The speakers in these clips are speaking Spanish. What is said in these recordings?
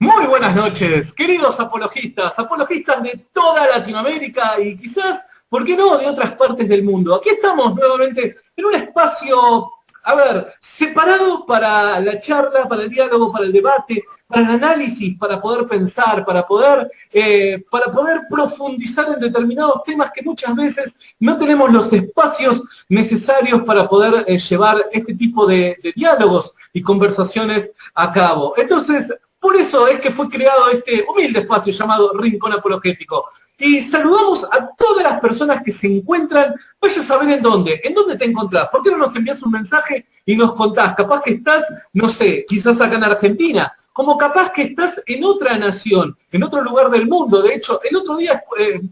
Muy buenas noches, queridos apologistas, apologistas de toda Latinoamérica y quizás, ¿por qué no?, de otras partes del mundo. Aquí estamos nuevamente en un espacio, separado para la charla, para el diálogo, para el debate, para el análisis, para poder pensar, para poder profundizar en determinados temas que muchas veces no tenemos los espacios necesarios para poder llevar este tipo de diálogos y conversaciones a cabo. Entonces, por eso es que fue creado este humilde espacio llamado Rincón Apologético. Y saludamos a todas las personas que se encuentran, vaya a saber en dónde te encontrás. ¿Por qué no nos envías un mensaje y nos contás? Capaz que estás, no sé, quizás acá en Argentina, como capaz que estás en otra nación, en otro lugar del mundo. De hecho, el otro día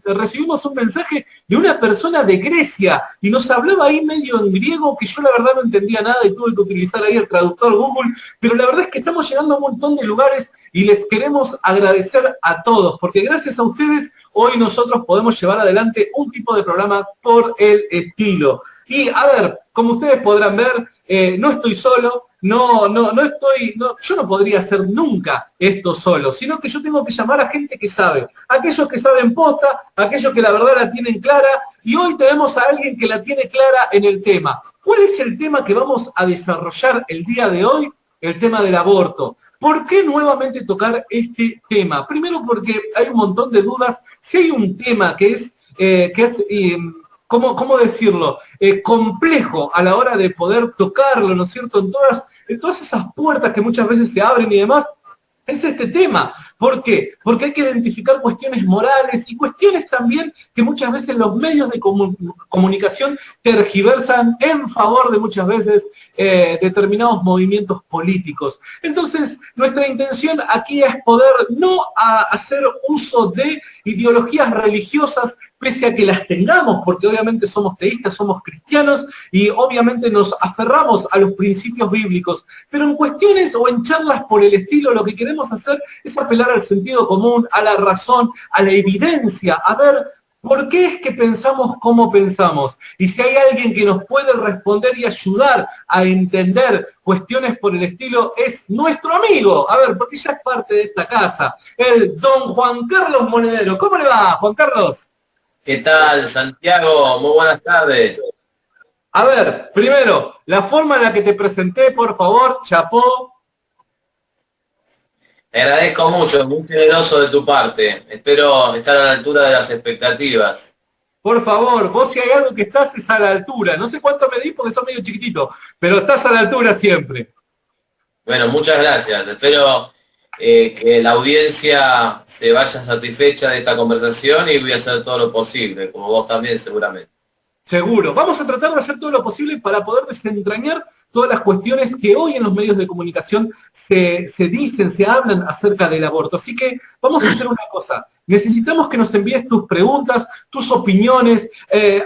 recibimos un mensaje de una persona de Grecia y nos hablaba ahí medio en griego que yo la verdad no entendía nada y tuve que utilizar ahí el traductor Google, pero la verdad es que estamos llegando a un montón de lugares y les queremos agradecer a todos, porque gracias a ustedes hoy nosotros podemos llevar adelante un tipo de programa por el estilo. Y a ver, como ustedes podrán ver, no estoy solo, yo no podría hacer nunca esto solo, sino que yo tengo que llamar a gente que sabe, aquellos que saben posta, aquellos que la verdad la tienen clara, y hoy tenemos a alguien que la tiene clara en el tema. ¿Cuál es el tema que vamos a desarrollar el día de hoy? El tema del aborto. ¿Por qué nuevamente tocar este tema? Primero porque hay un montón de dudas. Si hay un tema que es ¿cómo decirlo? Complejo a la hora de poder tocarlo, ¿no es cierto? En todas esas puertas que muchas veces se abren y demás, es este tema. ¿Por qué? Porque hay que identificar cuestiones morales y cuestiones también que muchas veces los medios de comunicación tergiversan en favor de muchas veces determinados movimientos políticos. Entonces, nuestra intención aquí es poder no hacer uso de ideologías religiosas, pese a que las tengamos, porque obviamente somos teístas, somos cristianos y obviamente nos aferramos a los principios bíblicos, pero en cuestiones o en charlas por el estilo lo que queremos hacer es apelar al sentido común, a la razón, a la evidencia, a ver por qué es que pensamos como pensamos. Y si hay alguien que nos puede responder y ayudar a entender cuestiones por el estilo, es nuestro amigo. A ver, porque ya es parte de esta casa, el don Juan Carlos Monedero. ¿Cómo le va, Juan Carlos? ¿Qué tal, Santiago? Muy buenas tardes. A ver, primero, la forma en la que te presenté, por favor, chapó. Te agradezco mucho, muy generoso de tu parte. Espero estar a la altura de las expectativas. Por favor, vos si hay algo que estás es a la altura. No sé cuánto medís porque sos medio chiquitito, pero estás a la altura siempre. Bueno, muchas gracias. Espero que la audiencia se vaya satisfecha de esta conversación y voy a hacer todo lo posible, como vos también seguramente. Seguro. Vamos a tratar de hacer todo lo posible para poder desentrañar todas las cuestiones que hoy en los medios de comunicación se dicen, se hablan acerca del aborto. Así que vamos a hacer una cosa. Necesitamos que nos envíes tus preguntas, tus opiniones.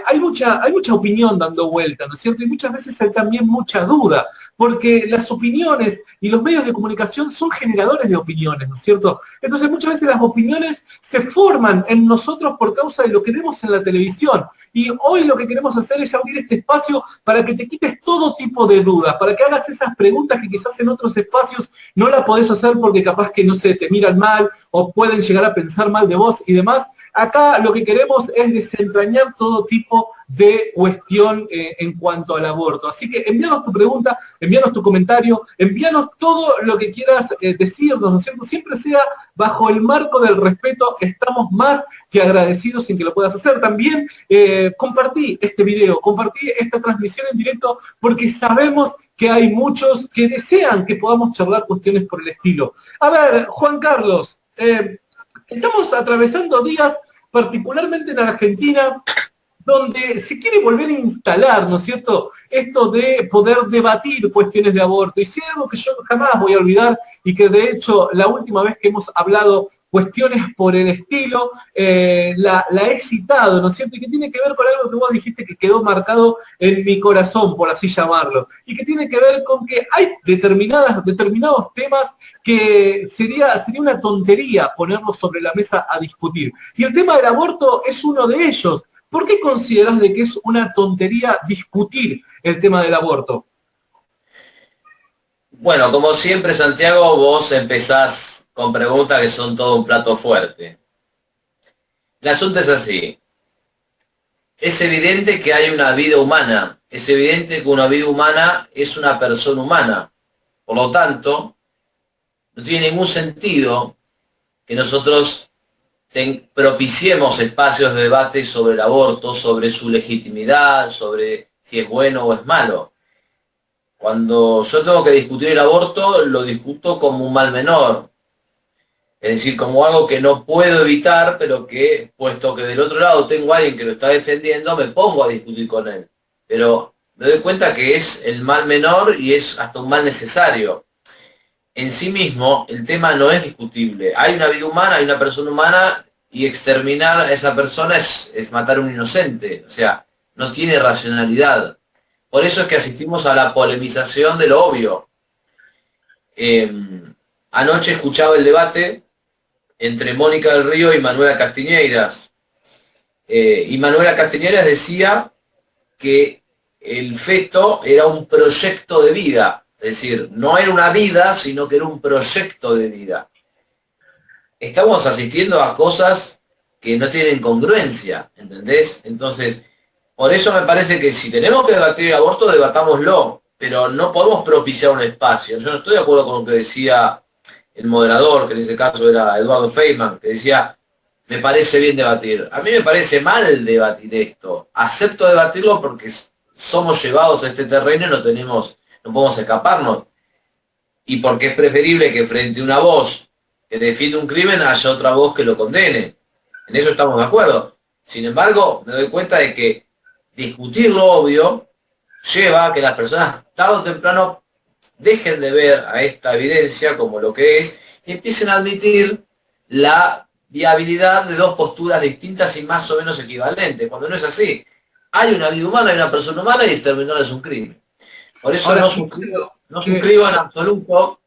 Hay mucha opinión dando vuelta, ¿no es cierto? Y muchas veces hay también mucha duda, porque las opiniones y los medios de comunicación son generadores de opiniones, ¿no es cierto? Entonces muchas veces las opiniones se forman en nosotros por causa de lo que vemos en la televisión. Y hoy lo que queremos hacer es abrir este espacio para que te quites todo tipo de dudas, para que hagas esas preguntas que quizás en otros espacios no la podés hacer porque capaz que, no sé, te miran mal o pueden llegar a pensar mal de vos y demás. Acá lo que queremos es desentrañar todo tipo de cuestión en cuanto al aborto. Así que envíanos tu pregunta, envíanos tu comentario, envíanos todo lo que quieras decirnos, ¿no es cierto? Siempre sea bajo el marco del respeto, estamos más que agradecidos en que lo puedas hacer. También compartí este video, compartí esta transmisión en directo, porque sabemos que hay muchos que desean que podamos charlar cuestiones por el estilo. A ver, Juan Carlos, estamos atravesando días, particularmente en Argentina, donde se quiere volver a instalar, ¿no es cierto?, esto de poder debatir cuestiones de aborto. Y si hay algo que yo jamás voy a olvidar, y que de hecho la última vez que hemos hablado cuestiones por el estilo, la he citado, ¿no es cierto?, y que tiene que ver con algo que vos dijiste que quedó marcado en mi corazón, por así llamarlo, y que tiene que ver con que hay determinados temas que sería una tontería ponerlos sobre la mesa a discutir. Y el tema del aborto es uno de ellos. ¿Por qué consideras de que es una tontería discutir el tema del aborto? Bueno, como siempre, Santiago, vos empezás con preguntas que son todo un plato fuerte. El asunto es así. Es evidente que hay una vida humana. Es evidente que una vida humana es una persona humana. Por lo tanto, no tiene ningún sentido que nosotros propiciemos espacios de debate sobre el aborto, sobre su legitimidad, sobre si es bueno o es malo. Cuando yo tengo que discutir el aborto, lo discuto como un mal menor. Es decir, como algo que no puedo evitar, pero que, puesto que del otro lado tengo a alguien que lo está defendiendo, me pongo a discutir con él. Pero me doy cuenta que es el mal menor y es hasta un mal necesario. En sí mismo, el tema no es discutible. Hay una vida humana, hay una persona humana, y exterminar a esa persona es matar a un inocente. O sea, no tiene racionalidad. Por eso es que asistimos a la polemización de lo obvio. Anoche escuchaba el debate entre Mónica del Río y Manuela Castiñeiras. Y Manuela Castiñeiras decía que el feto era un proyecto de vida. Es decir, no era una vida, sino que era un proyecto de vida. Estamos asistiendo a cosas que no tienen congruencia, ¿entendés? Entonces, por eso me parece que si tenemos que debatir el aborto, debatámoslo, pero no podemos propiciar un espacio. Yo no estoy de acuerdo con lo que decía el moderador, que en ese caso era Eduardo Feynman, que decía, me parece bien debatir. A mí me parece mal debatir esto. Acepto debatirlo porque somos llevados a este terreno y no podemos escaparnos. Y porque es preferible que frente a una voz que defiende un crimen haya otra voz que lo condene. En eso estamos de acuerdo. Sin embargo, me doy cuenta de que discutir lo obvio lleva a que las personas tarde o temprano dejen de ver a esta evidencia como lo que es y empiecen a admitir la viabilidad de dos posturas distintas y más o menos equivalentes, cuando no es así. Hay una vida humana, hay una persona humana y exterminarla es un crimen. Por eso ahora, no suscribo en absoluto,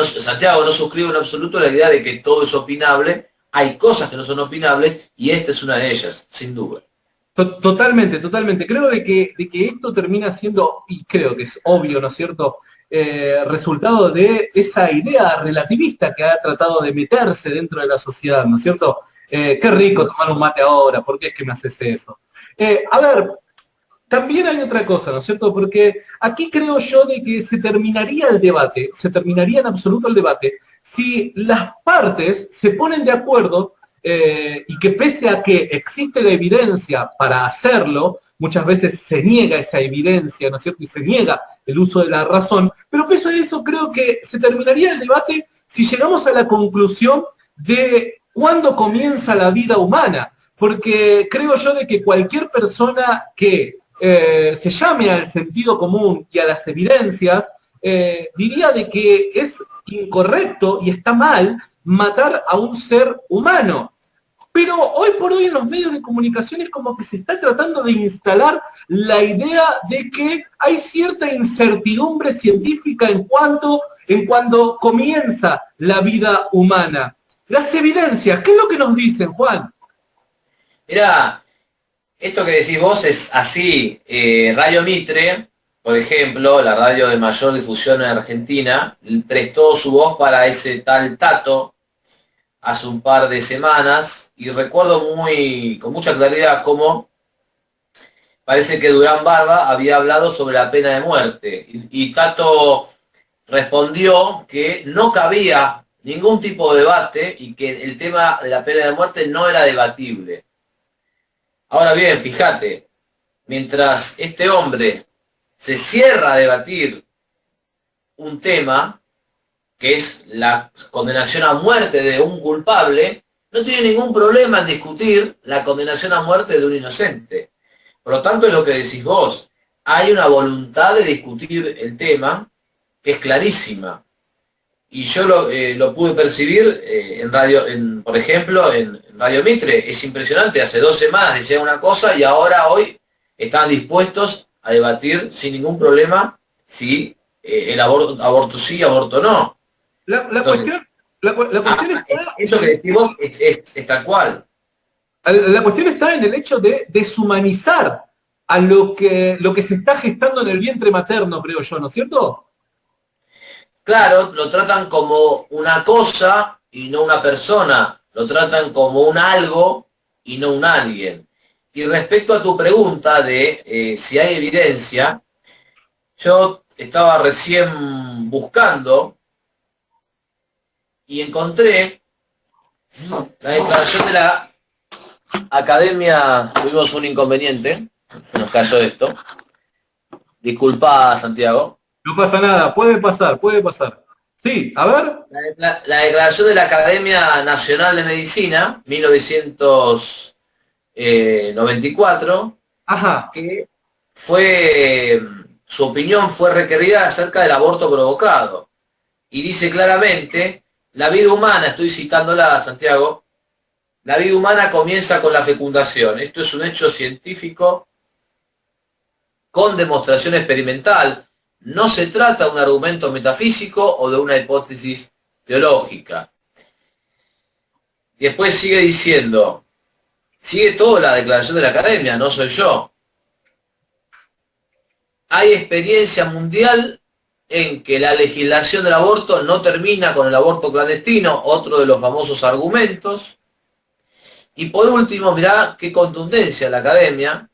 Santiago, no suscribo en absoluto la idea de que todo es opinable. Hay cosas que no son opinables y esta es una de ellas, sin duda. Totalmente, totalmente. Creo de que esto termina siendo, y creo que es obvio, ¿no es cierto?, resultado de esa idea relativista que ha tratado de meterse dentro de la sociedad, ¿no es cierto? Qué rico tomar un mate ahora, ¿por qué es que me haces eso? A ver, también hay otra cosa, ¿no es cierto? Porque aquí creo yo de que se terminaría el debate, se terminaría en absoluto el debate, si las partes se ponen de acuerdo y que pese a que existe la evidencia para hacerlo, muchas veces se niega esa evidencia, ¿no es cierto? Y se niega el uso de la razón, pero pese a eso creo que se terminaría el debate si llegamos a la conclusión de cuándo comienza la vida humana, porque creo yo de que cualquier persona que se llame al sentido común y a las evidencias, diría de que es incorrecto y está mal matar a un ser humano. Pero hoy por hoy en los medios de comunicación es como que se está tratando de instalar la idea de que hay cierta incertidumbre científica en cuanto comienza la vida humana. Las evidencias, ¿qué es lo que nos dicen, Juan? Mirá, esto que decís vos es así. Radio Mitre, por ejemplo, la radio de mayor difusión en Argentina, prestó su voz para ese tal Tato hace un par de semanas, y recuerdo con mucha claridad cómo parece que Durán Barba había hablado sobre la pena de muerte, y Tato respondió que no cabía ningún tipo de debate y que el tema de la pena de muerte no era debatible. Ahora bien, fíjate, mientras este hombre se cierra a debatir un tema, que es la condenación a muerte de un culpable, no tiene ningún problema en discutir la condenación a muerte de un inocente. Por lo tanto, es lo que decís vos. Hay una voluntad de discutir el tema que es clarísima. Y yo lo pude percibir por ejemplo, en Radio Mitre. Es impresionante. Hace 2 semanas decían una cosa y ahora, hoy, están dispuestos a debatir sin ningún problema si el aborto sí, aborto no. La cuestión está... Eso que decimos es tal cual. La cuestión está en el hecho de deshumanizar a lo que se está gestando en el vientre materno, creo yo, ¿no es cierto? claro, lo tratan como una cosa y no una persona, lo tratan como un algo y no un alguien. Y respecto a tu pregunta de si hay evidencia, yo estaba recién buscando y encontré la declaración de la Academia. Tuvimos un inconveniente, se nos cayó esto. Disculpa, Santiago. No pasa nada, puede pasar, puede pasar. Sí, a ver. La declaración de la Academia Nacional de Medicina, 1994, Ajá. que fue, su opinión fue requerida acerca del aborto provocado. Y dice claramente, la vida humana, estoy citándola, Santiago, la vida humana comienza con la fecundación. Esto es un hecho científico con demostración experimental. No se trata de un argumento metafísico o de una hipótesis teológica. Y después sigue diciendo, sigue toda la declaración de la Academia, no soy yo. Hay experiencia mundial en que la legislación del aborto no termina con el aborto clandestino, otro de los famosos argumentos. Y por último, mirá qué contundencia la Academia,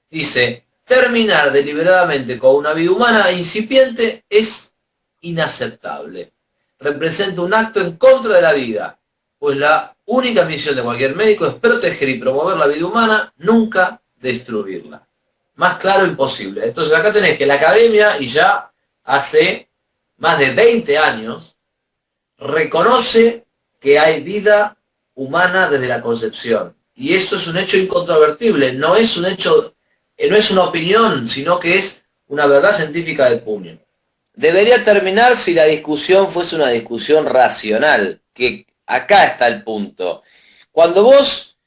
dice, terminar deliberadamente con una vida humana incipiente es inaceptable. Representa un acto en contra de la vida, pues la única misión de cualquier médico es proteger y promover la vida humana, nunca destruirla. Más claro imposible. Entonces acá tenés que la Academia, y ya hace más de 20 años, reconoce que hay vida humana desde la concepción. Y eso es un hecho incontrovertible, no es un hecho, no es una opinión, sino que es una verdad científica de puño. Debería terminar si la discusión fuese una discusión racional, que acá está el punto. Cuando vos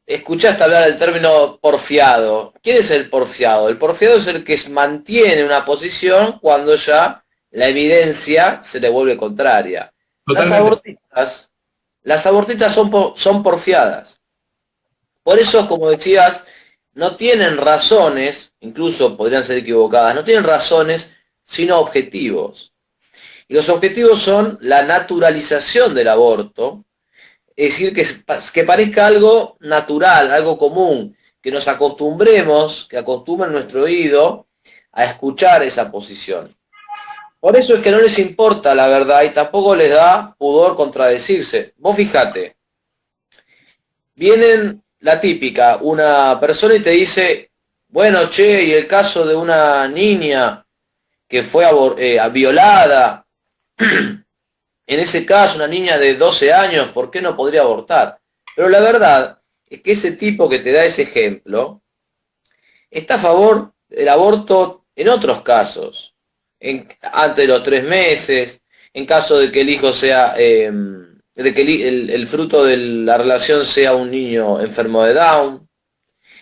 escuchaste hablar del término porfiado, ¿quién es el porfiado? El porfiado es el que mantiene una posición cuando ya la evidencia se le vuelve contraria. Totalmente. Las abortistas son porfiadas. Por eso, como decías, no tienen razones, incluso podrían ser equivocadas, no tienen razones, sino objetivos. Y los objetivos son la naturalización del aborto, es decir, que parezca algo natural, algo común, que nos acostumbremos, que acostumbren nuestro oído a escuchar esa posición. Por eso es que no les importa la verdad y tampoco les da pudor contradecirse. Vos fijate, vienen la típica, una persona y te dice, bueno, che, y el caso de una niña que fue violada, en ese caso una niña de 12 años, ¿por qué no podría abortar? Pero la verdad es que ese tipo que te da ese ejemplo está a favor del aborto en otros casos. Antes de los 3 meses, en caso de que el hijo sea, de que el fruto de la relación sea un niño enfermo de Down.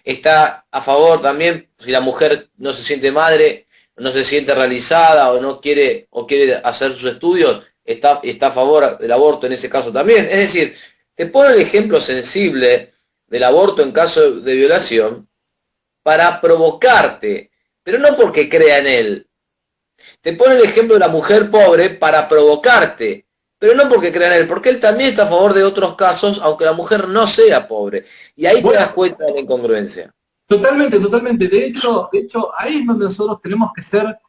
Está a favor también si la mujer no se siente madre, no se siente realizada o quiere hacer sus estudios, está a favor del aborto en ese caso también. Es decir, te pone el ejemplo sensible del aborto en caso de violación para provocarte, pero no porque crea en él. Te pone el ejemplo de la mujer pobre para provocarte, pero no porque crea en él, porque él también está a favor de otros casos, aunque la mujer no sea pobre. Y ahí te das cuenta de la incongruencia. Totalmente, totalmente. De hecho, ahí es donde nosotros tenemos que ser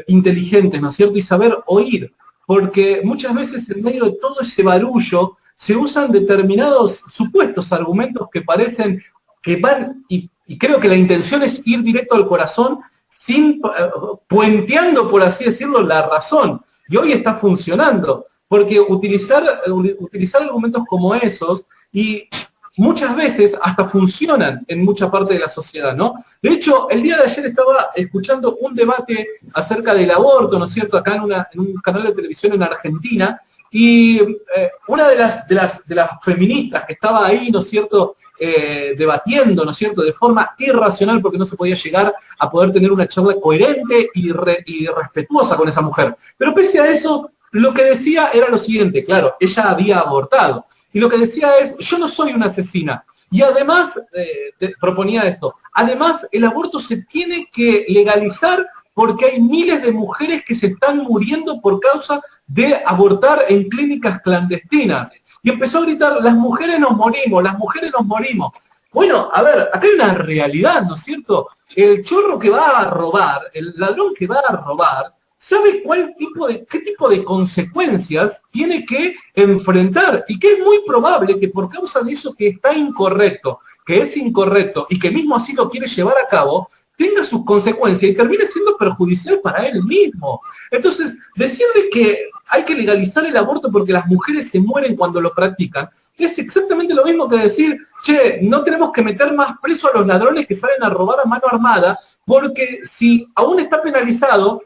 inteligentes, ¿no es cierto? Y saber oír, porque muchas veces en medio de todo ese barullo se usan determinados supuestos argumentos que parecen que van, y creo que la intención es ir directo al corazón, sin puenteando, por así decirlo, la razón. Y hoy está funcionando, porque utilizar argumentos como esos, y muchas veces hasta funcionan en mucha parte de la sociedad, ¿no? De hecho, el día de ayer estaba escuchando un debate acerca del aborto, ¿no es cierto?, acá en un canal de televisión en Argentina, y una de las feministas que estaba ahí, ¿no es cierto?, debatiendo, ¿no es cierto?, de forma irracional, porque no se podía llegar a poder tener una charla coherente y respetuosa con esa mujer. Pero pese a eso, lo que decía era lo siguiente, claro, ella había abortado. Y lo que decía es, yo no soy una asesina. Y además, proponía esto, además el aborto se tiene que legalizar porque hay miles de mujeres que se están muriendo por causa de abortar en clínicas clandestinas. Y empezó a gritar, las mujeres nos morimos, las mujeres nos morimos. Bueno, a ver, acá hay una realidad, ¿no es cierto? El chorro que va a robar, el ladrón que va a robar, sabe qué tipo de consecuencias tiene que enfrentar y que es muy probable que por causa de eso que está incorrecto, que es incorrecto y que mismo así lo quiere llevar a cabo, tenga sus consecuencias y termine siendo perjudicial para él mismo. Entonces, decir de que hay que legalizar el aborto porque las mujeres se mueren cuando lo practican, es exactamente lo mismo que decir, che, no tenemos que meter más preso a los ladrones que salen a robar a mano armada, porque si aún está penalizado,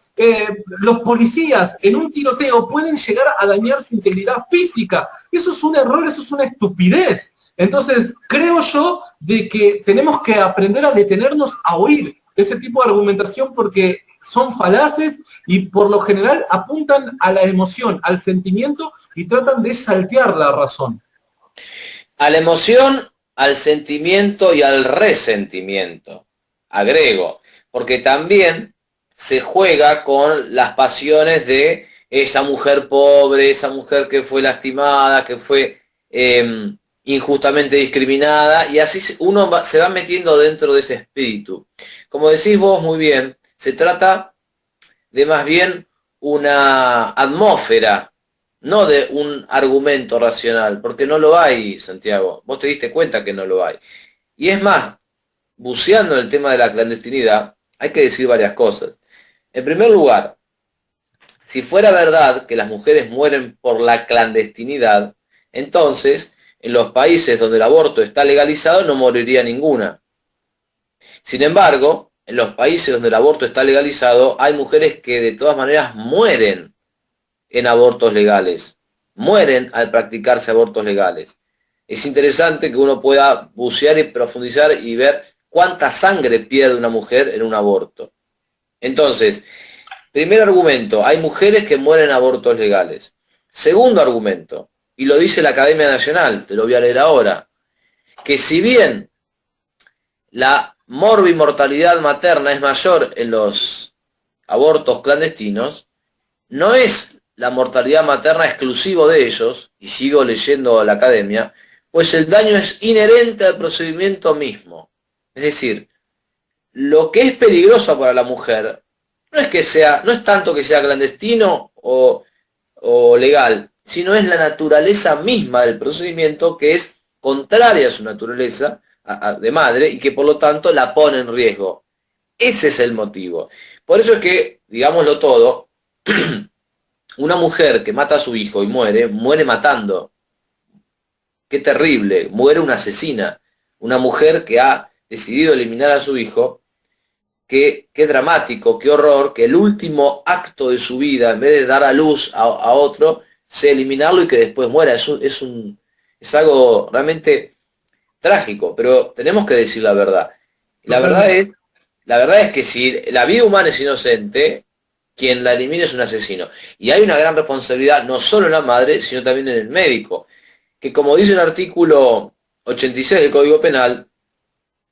los policías en un tiroteo pueden llegar a dañar su integridad física. Eso es un error, eso es una estupidez. Entonces, creo yo de que tenemos que aprender a detenernos a oír ese tipo de argumentación porque son falaces y por lo general apuntan a la emoción, al sentimiento y tratan de saltear la razón. A la emoción, al sentimiento y al resentimiento, agrego, porque también se juega con las pasiones de esa mujer pobre, esa mujer que fue lastimada, que fue injustamente discriminada, y así uno se va metiendo dentro de ese espíritu. Como decís vos muy bien, se trata de más bien una atmósfera, no de un argumento racional, porque no lo hay, Santiago. Vos te diste cuenta que no lo hay. Y es más, buceando en el tema de la clandestinidad, hay que decir varias cosas. En primer lugar, si fuera verdad que las mujeres mueren por la clandestinidad, entonces, en los países donde el aborto está legalizado, no moriría ninguna. Sin embargo, en los países donde el aborto está legalizado, hay mujeres que de todas maneras mueren en abortos legales. Mueren al practicarse abortos legales. Es interesante que uno pueda bucear y profundizar y ver cuánta sangre pierde una mujer en un aborto. Entonces, primer argumento, hay mujeres que mueren en abortos legales. Segundo argumento, y lo dice la Academia Nacional, te lo voy a leer ahora, que si bien la morbimortalidad materna es mayor en los abortos clandestinos, no es la mortalidad materna exclusivo de ellos, y sigo leyendo a la Academia, pues el daño es inherente al procedimiento mismo. Es decir, lo que es peligroso para la mujer no es tanto que sea clandestino o legal, sino es la naturaleza misma del procedimiento que es contraria a su naturaleza de madre y que por lo tanto la pone en riesgo. Ese es el motivo. Por eso es que, digámoslo todo, una mujer que mata a su hijo y muere matando. Qué terrible, muere una asesina. Una mujer que ha decidido eliminar a su hijo, qué dramático, qué horror, que el último acto de su vida, en vez de dar a luz a otro, sea eliminarlo y que después muera. Es algo realmente trágico, pero tenemos que decir la verdad. La verdad es que si la vida humana es inocente, quien la elimina es un asesino. Y hay una gran responsabilidad, no solo en la madre, sino también en el médico, que como dice el artículo 86 del Código Penal,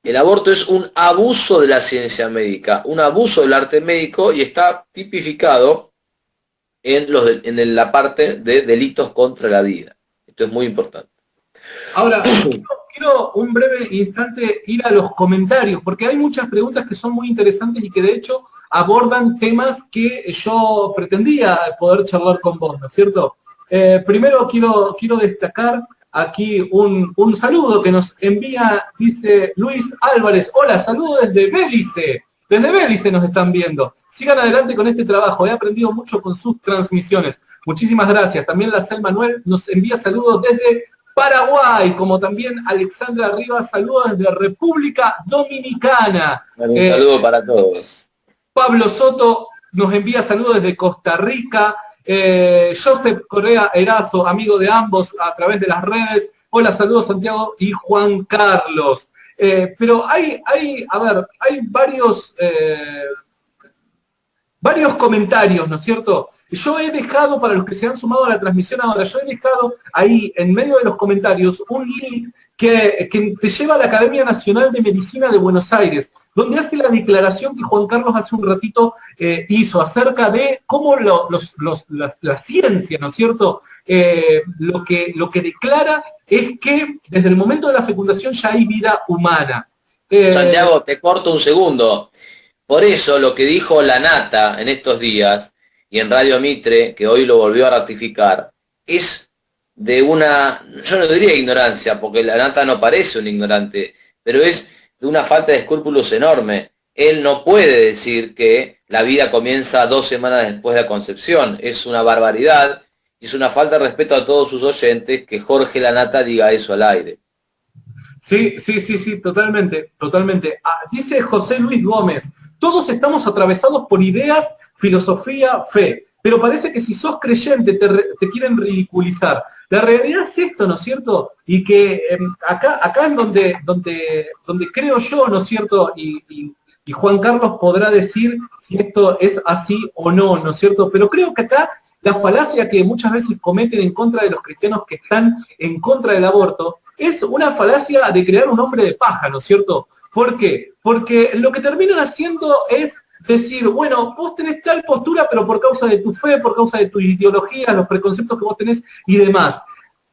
el aborto es un abuso de la ciencia médica, un abuso del arte médico y está tipificado en la parte de delitos contra la vida. Esto es muy importante. Ahora, quiero un breve instante ir a los comentarios, porque hay muchas preguntas que son muy interesantes y que de hecho abordan temas que yo pretendía poder charlar con vos, ¿no es cierto? Primero quiero destacar aquí un saludo que nos envía, dice Luis Álvarez. Hola, saludo desde Bélice. Desde Bélice nos están viendo. Sigan adelante con este trabajo. He aprendido mucho con sus transmisiones. Muchísimas gracias. También la Sel Manuel nos envía saludos desde Paraguay, como también Alexandra Rivas, saludos desde República Dominicana. Un saludo para todos. Pablo Soto nos envía saludos desde Costa Rica. Joseph Correa Erazo, amigo de ambos a través de las redes. Hola, saludos Santiago y Juan Carlos. Pero hay varios varios comentarios, ¿no es cierto? Yo he dejado, para los que se han sumado a la transmisión ahora, yo he dejado ahí en medio de los comentarios un link que te lleva a la Academia Nacional de Medicina de Buenos Aires, donde hace la declaración que Juan Carlos hace un ratito hizo acerca de cómo la ciencia, ¿no es cierto?, lo que declara es que desde el momento de la fecundación ya hay vida humana. Santiago, te corto un segundo. Por eso lo que dijo La Nata en estos días, y en Radio Mitre, que hoy lo volvió a ratificar, es de una, yo no diría ignorancia, porque La Nata no parece un ignorante, pero es de una falta de escrúpulos enorme. Él no puede decir que la vida comienza 2 semanas después de la concepción. Es una barbaridad y es una falta de respeto a todos sus oyentes que Jorge La Nata diga eso al aire. Sí, totalmente. Dice José Luis Gómez, todos estamos atravesados por ideas, filosofía, fe, pero parece que si sos creyente te quieren ridiculizar. La realidad es esto, ¿no es cierto? Y que acá es donde creo yo, ¿no es cierto? Y Juan Carlos podrá decir si esto es así o no, ¿no es cierto? Pero creo que acá la falacia que muchas veces cometen en contra de los cristianos que están en contra del aborto es una falacia de crear un hombre de paja, ¿no es cierto? ¿Por qué? Porque lo que terminan haciendo es decir, bueno, vos tenés tal postura, pero por causa de tu fe, por causa de tu ideología, los preconceptos que vos tenés y demás.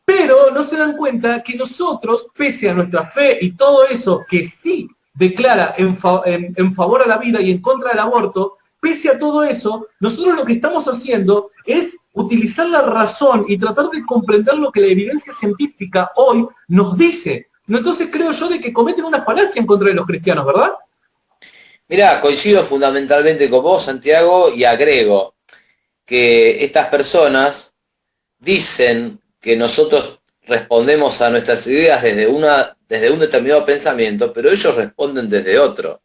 Pero no se dan cuenta que nosotros, pese a nuestra fe y todo eso que sí declara en favor a la vida y en contra del aborto, pese a todo eso, nosotros lo que estamos haciendo es utilizar la razón y tratar de comprender lo que la evidencia científica hoy nos dice. Entonces creo yo de que cometen una falacia en contra de los cristianos, ¿verdad? Mirá, coincido fundamentalmente con vos, Santiago, y agrego que estas personas dicen que nosotros respondemos a nuestras ideas desde un determinado pensamiento, pero ellos responden desde otro.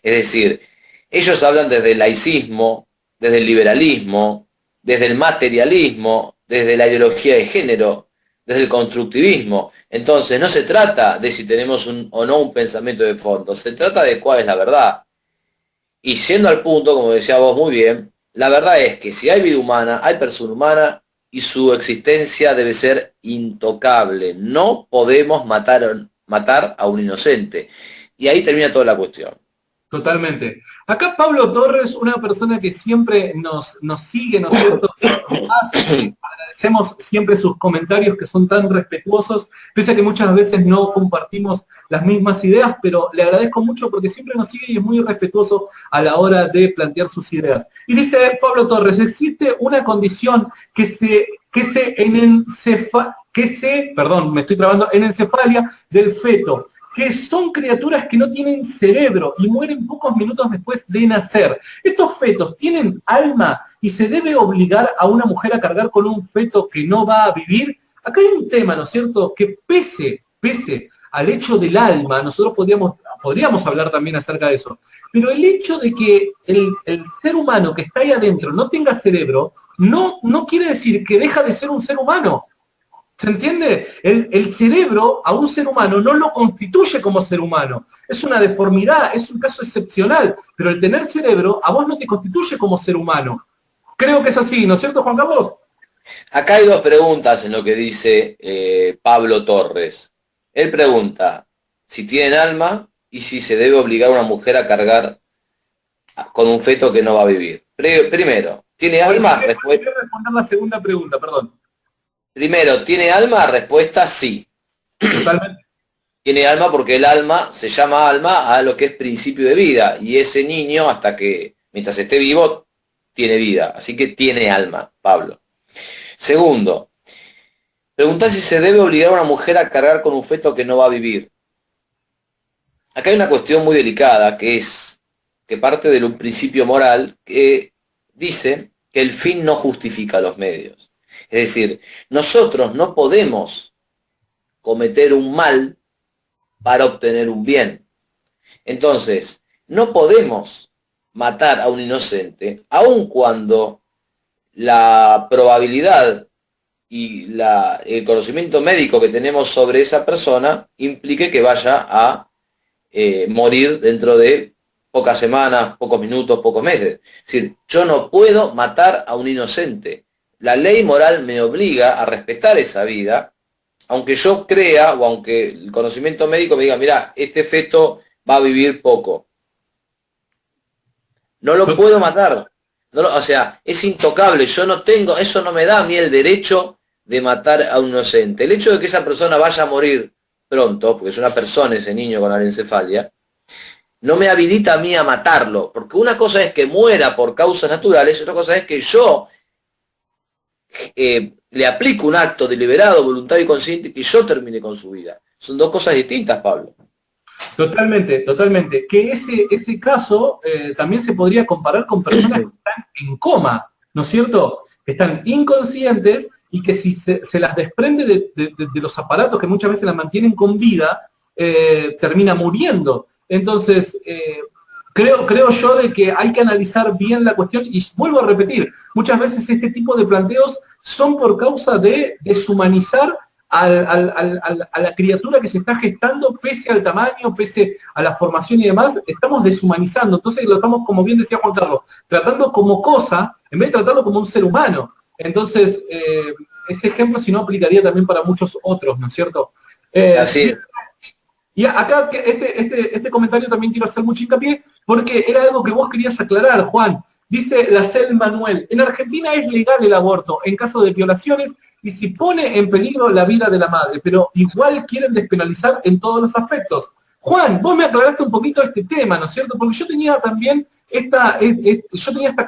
Es decir, ellos hablan desde el laicismo, desde el liberalismo, desde el materialismo, desde la ideología de género, desde el constructivismo. Entonces, no se trata de si tenemos o no un pensamiento de fondo, se trata de cuál es la verdad. Y yendo al punto, como decía vos muy bien, la verdad es que si hay vida humana, hay persona humana y su existencia debe ser intocable. No podemos matar a un inocente. Y ahí termina toda la cuestión. Totalmente. Acá Pablo Torres, una persona que siempre nos sigue, ¿no es cierto? Agradecemos siempre sus comentarios que son tan respetuosos, pese a que muchas veces no compartimos las mismas ideas, pero le agradezco mucho porque siempre nos sigue y es muy respetuoso a la hora de plantear sus ideas. Y dice Pablo Torres, existe una condición enencefalia del feto, que son criaturas que no tienen cerebro y mueren pocos minutos después de nacer. ¿Estos fetos tienen alma y se debe obligar a una mujer a cargar con un feto que no va a vivir? Acá hay un tema, ¿no es cierto?, que pese al hecho del alma, nosotros podríamos hablar también acerca de eso, pero el hecho de que el ser humano que está ahí adentro no tenga cerebro, no quiere decir que deja de ser un ser humano. ¿Se entiende? El cerebro a un ser humano no lo constituye como ser humano. Es una deformidad, es un caso excepcional, pero el tener cerebro a vos no te constituye como ser humano. Creo que es así, ¿no es cierto, Juan Carlos? Acá hay dos preguntas en lo que dice Pablo Torres. Él pregunta si tienen alma y si se debe obligar a una mujer a cargar con un feto que no va a vivir. Primero, ¿tiene alma? Voy a responder la segunda pregunta, perdón. Primero, ¿tiene alma? Respuesta sí. Totalmente. Tiene alma porque el alma se llama alma a lo que es principio de vida. Y ese niño, mientras esté vivo, tiene vida. Así que tiene alma, Pablo. Segundo, preguntá si se debe obligar a una mujer a cargar con un feto que no va a vivir. Acá hay una cuestión muy delicada, que parte de un principio moral que dice que el fin no justifica los medios. Es decir, nosotros no podemos cometer un mal para obtener un bien. Entonces, no podemos matar a un inocente, aun cuando la probabilidad y el conocimiento médico que tenemos sobre esa persona implique que vaya a morir dentro de pocas semanas, pocos minutos, pocos meses. Es decir, yo no puedo matar a un inocente. La ley moral me obliga a respetar esa vida, aunque yo crea o aunque el conocimiento médico me diga, mira, este feto va a vivir poco. No lo puedo matar. O sea, es intocable. Yo no tengo, eso no me da a mí el derecho de matar a un inocente. El hecho de que esa persona vaya a morir pronto, porque es una persona ese niño con anencefalia, no me habilita a mí a matarlo, porque una cosa es que muera por causas naturales, otra cosa es que yo le aplico un acto deliberado, voluntario y consciente, que yo termine con su vida. Son dos cosas distintas, Pablo. Totalmente, totalmente. Que ese caso también se podría comparar con personas que están en coma, ¿no es cierto? Que están inconscientes y que si se las desprende de los aparatos que muchas veces las mantienen con vida, termina muriendo. Entonces, creo yo de que hay que analizar bien la cuestión y vuelvo a repetir, muchas veces este tipo de planteos son por causa de deshumanizar a la criatura que se está gestando, pese al tamaño, pese a la formación y demás, estamos deshumanizando. Entonces lo estamos, como bien decía Juan Carlos, tratando como cosa, en vez de tratarlo como un ser humano. Entonces, ese ejemplo si no aplicaría también para muchos otros, ¿no es cierto? Así es. Y acá este comentario también quiero hacer mucho hincapié, porque era algo que vos querías aclarar, Juan. Dice Lacel Manuel, en Argentina es legal el aborto en caso de violaciones y si pone en peligro la vida de la madre, pero igual quieren despenalizar en todos los aspectos. Juan, vos me aclaraste un poquito este tema, ¿no es cierto? Porque yo tenía también esta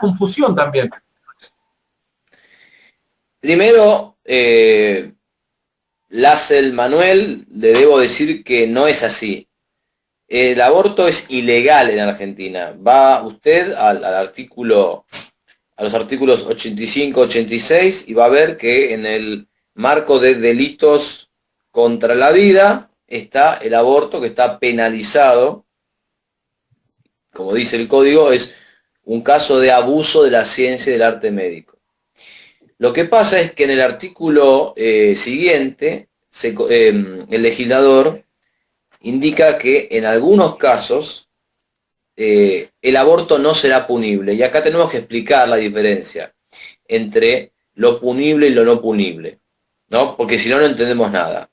confusión también. Primero, Lacel Manuel, le debo decir que no es así. El aborto es ilegal en Argentina. Va usted al artículo, a los artículos 85, 86 y va a ver que en el marco de delitos contra la vida está el aborto, que está penalizado. Como dice el código, es un caso de abuso de la ciencia y del arte médico. Lo que pasa es que en el artículo siguiente, el legislador indica que en algunos casos el aborto no será punible. Y acá tenemos que explicar la diferencia entre lo punible y lo no punible, ¿no? Porque si no, no entendemos nada.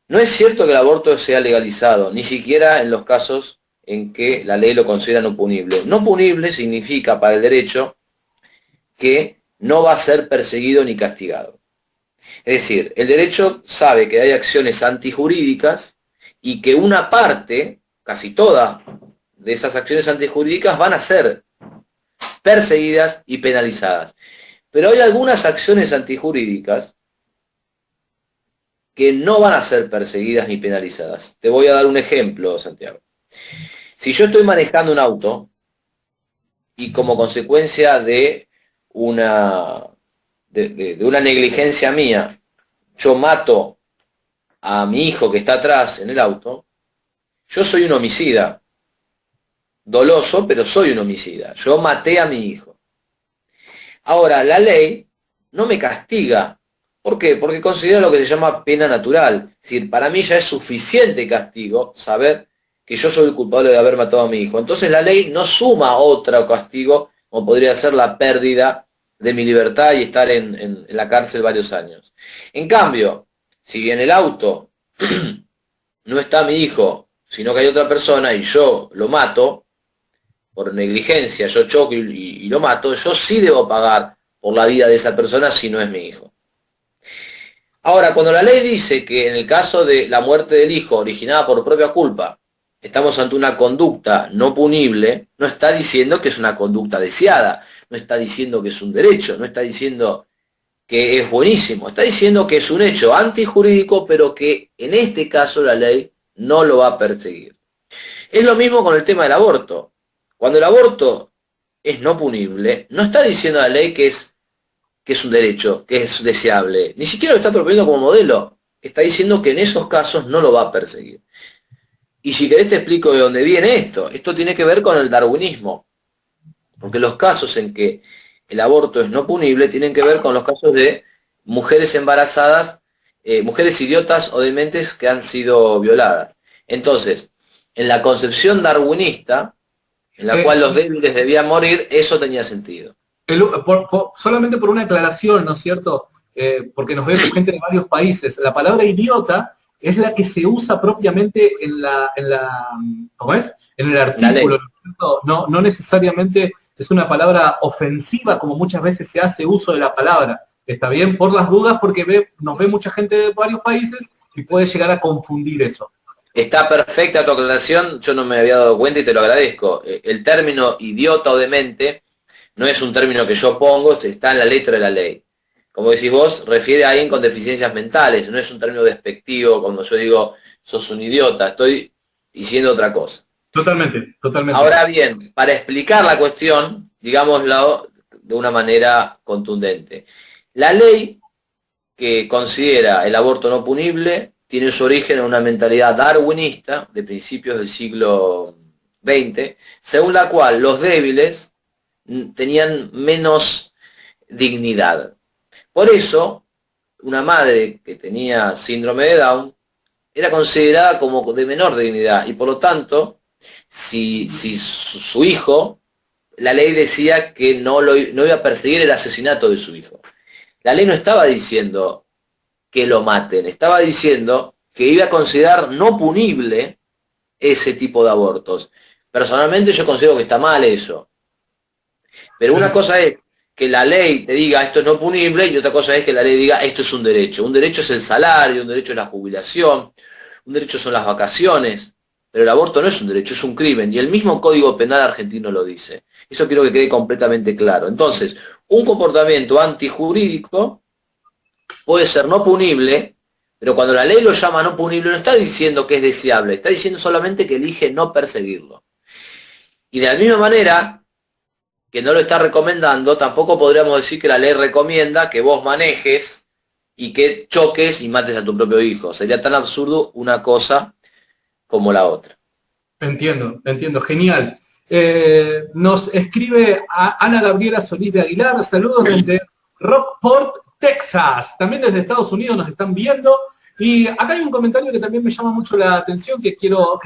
No es cierto que el aborto sea legalizado, ni siquiera en los casos en que la ley lo considera no punible. No punible significa para el derecho que no va a ser perseguido ni castigado. Es decir, el derecho sabe que hay acciones antijurídicas y que una parte, casi toda, de esas acciones antijurídicas van a ser perseguidas y penalizadas. Pero hay algunas acciones antijurídicas que no van a ser perseguidas ni penalizadas. Te voy a dar un ejemplo, Santiago. Si yo estoy manejando un auto y como consecuencia de una negligencia mía, yo mato a mi hijo que está atrás en el auto, yo soy un homicida. Doloso, pero soy un homicida. Yo maté a mi hijo. Ahora, la ley no me castiga. ¿Por qué? Porque considera lo que se llama pena natural. Es decir, para mí ya es suficiente castigo saber que yo soy el culpable de haber matado a mi hijo. Entonces la ley no suma otro castigo, como podría ser la pérdida de mi libertad y estar en la cárcel varios años. En cambio, si en el auto no está mi hijo, sino que hay otra persona y yo lo mato, por negligencia, yo choco y lo mato, yo sí debo pagar por la vida de esa persona si no es mi hijo. Ahora, cuando la ley dice que en el caso de la muerte del hijo originada por propia culpa, estamos ante una conducta no punible, no está diciendo que es una conducta deseada, no está diciendo que es un derecho, no está diciendo que es buenísimo, está diciendo que es un hecho antijurídico, pero que en este caso la ley no lo va a perseguir. Es lo mismo con el tema del aborto. Cuando el aborto es no punible, no está diciendo la ley que es un derecho, que es deseable. Ni siquiera lo está proponiendo como modelo. Está diciendo que en esos casos no lo va a perseguir. Y si querés te explico de dónde viene esto. Esto tiene que ver con el darwinismo. Porque los casos en que el aborto es no punible tienen que ver con los casos de mujeres embarazadas, mujeres idiotas o dementes que han sido violadas. Entonces, en la concepción darwinista, en la cual los débiles debían morir, eso tenía sentido. Solamente por una aclaración, ¿no es cierto? Porque nos vemos gente de varios países. La palabra idiota es la que se usa propiamente ¿cómo es? En el artículo, ¿no es cierto? No necesariamente es una palabra ofensiva, como muchas veces se hace uso de la palabra. Está bien, por las dudas, porque nos ve mucha gente de varios países y puede llegar a confundir eso. Está perfecta tu aclaración, yo no me había dado cuenta y te lo agradezco. El término idiota o demente no es un término que yo pongo, está en la letra de la ley. Como decís vos, refiere a alguien con deficiencias mentales, no es un término despectivo cuando yo digo sos un idiota, estoy diciendo otra cosa. Totalmente. Ahora bien, para explicar la cuestión, digámoslo de una manera contundente. La ley que considera el aborto no punible tiene su origen en una mentalidad darwinista de principios del siglo XX, según la cual los débiles tenían menos dignidad. Por eso, una madre que tenía síndrome de Down era considerada como de menor dignidad y por lo tanto, si su hijo, la ley decía que no iba a perseguir el asesinato de su hijo. La ley no estaba diciendo que lo maten, estaba diciendo que iba a considerar no punible ese tipo de abortos. Personalmente yo considero que está mal eso. Pero una cosa es que la ley te diga esto es no punible y otra cosa es que la ley diga esto es un derecho. Un derecho es el salario, un derecho es la jubilación, un derecho son las vacaciones, pero el aborto no es un derecho, es un crimen y el mismo Código Penal argentino lo dice. Eso quiero que quede completamente claro. Entonces, un comportamiento antijurídico puede ser no punible, pero cuando la ley lo llama no punible no está diciendo que es deseable, está diciendo solamente que elige no perseguirlo. Y de la misma manera que no lo está recomendando, tampoco podríamos decir que la ley recomienda que vos manejes y que choques y mates a tu propio hijo. Sería tan absurdo una cosa como la otra. Entiendo, genial. Nos escribe Ana Gabriela Solís de Aguilar, saludos desde Rockport, Texas. También desde Estados Unidos nos están viendo. Y acá hay un comentario que también me llama mucho la atención, que quiero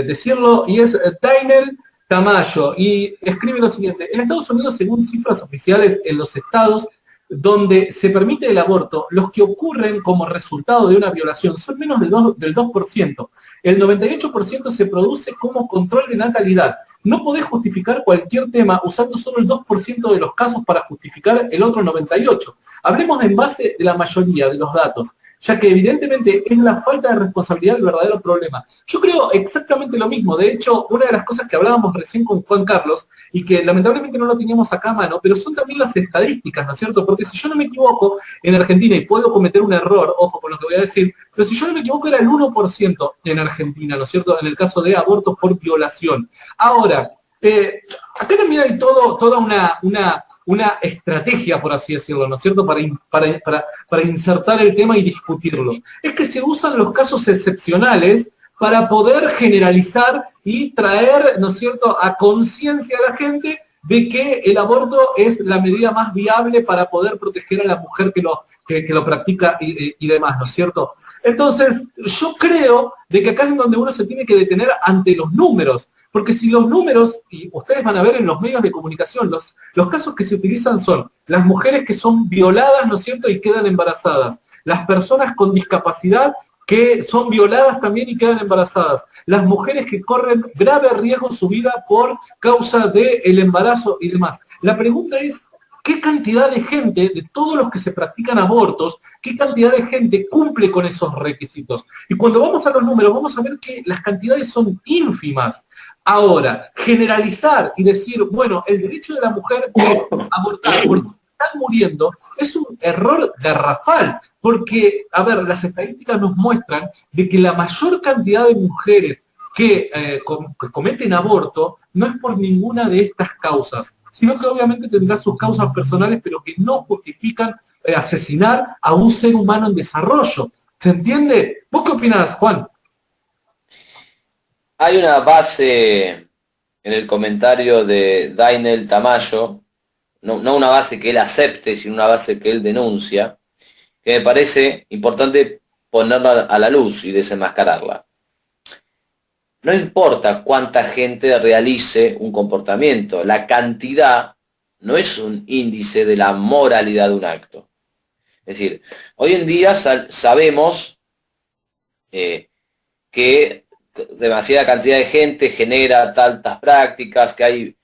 decirlo, y es Dainel Tamayo, y escribe lo siguiente: en Estados Unidos, según cifras oficiales en los estados donde se permite el aborto, los que ocurren como resultado de una violación son menos del 2%. El 98% se produce como control de natalidad. No podés justificar cualquier tema usando solo el 2% de los casos para justificar el otro 98%. Hablemos en base de la mayoría de los datos, ya que evidentemente es la falta de responsabilidad el verdadero problema. Yo creo exactamente lo mismo. De hecho, una de las cosas que hablábamos recién con Juan Carlos, y que lamentablemente no lo teníamos acá a mano, pero son también las estadísticas, ¿no es cierto? Porque si yo no me equivoco, en Argentina, y puedo cometer un error, ojo con lo que voy a decir, pero si yo no me equivoco era el 1% en Argentina, ¿no es cierto?, en el caso de abortos por violación. Ahora, acá también hay toda una estrategia, por así decirlo, ¿no es cierto?, para insertar el tema y discutirlo. Es que se usan los casos excepcionales para poder generalizar y traer, ¿no es cierto?, a conciencia a la gente de que el aborto es la medida más viable para poder proteger a la mujer que lo practica y demás, ¿no es cierto? Entonces, yo creo de que acá es donde uno se tiene que detener ante los números, porque si los números, y ustedes van a ver en los medios de comunicación, los casos que se utilizan son las mujeres que son violadas, ¿no es cierto?, y quedan embarazadas, las personas con discapacidad que son violadas también y quedan embarazadas, las mujeres que corren grave riesgo en su vida por causa del embarazo y demás. La pregunta es, ¿qué cantidad de gente, de todos los que se practican abortos, qué cantidad de gente cumple con esos requisitos? Y cuando vamos a los números, vamos a ver que las cantidades son ínfimas. Ahora, generalizar y decir, bueno, el derecho de la mujer es abortar porque están muriendo, es un error garrafal, porque, a ver, las estadísticas nos muestran de que la mayor cantidad de mujeres que cometen aborto no es por ninguna de estas causas, sino que obviamente tendrá sus causas personales, pero que no justifican asesinar a un ser humano en desarrollo. ¿Se entiende? ¿Vos qué opinás, Juan? Hay una base en el comentario de Dainel Tamayo, no una base que él acepte, sino una base que él denuncia, que me parece importante ponerla a la luz y desenmascararla. no importa cuánta gente realice un comportamiento, la cantidad no es un índice de la moralidad de un acto. Es decir, hoy en día sabemos que demasiada cantidad de gente genera tantas prácticas, que hay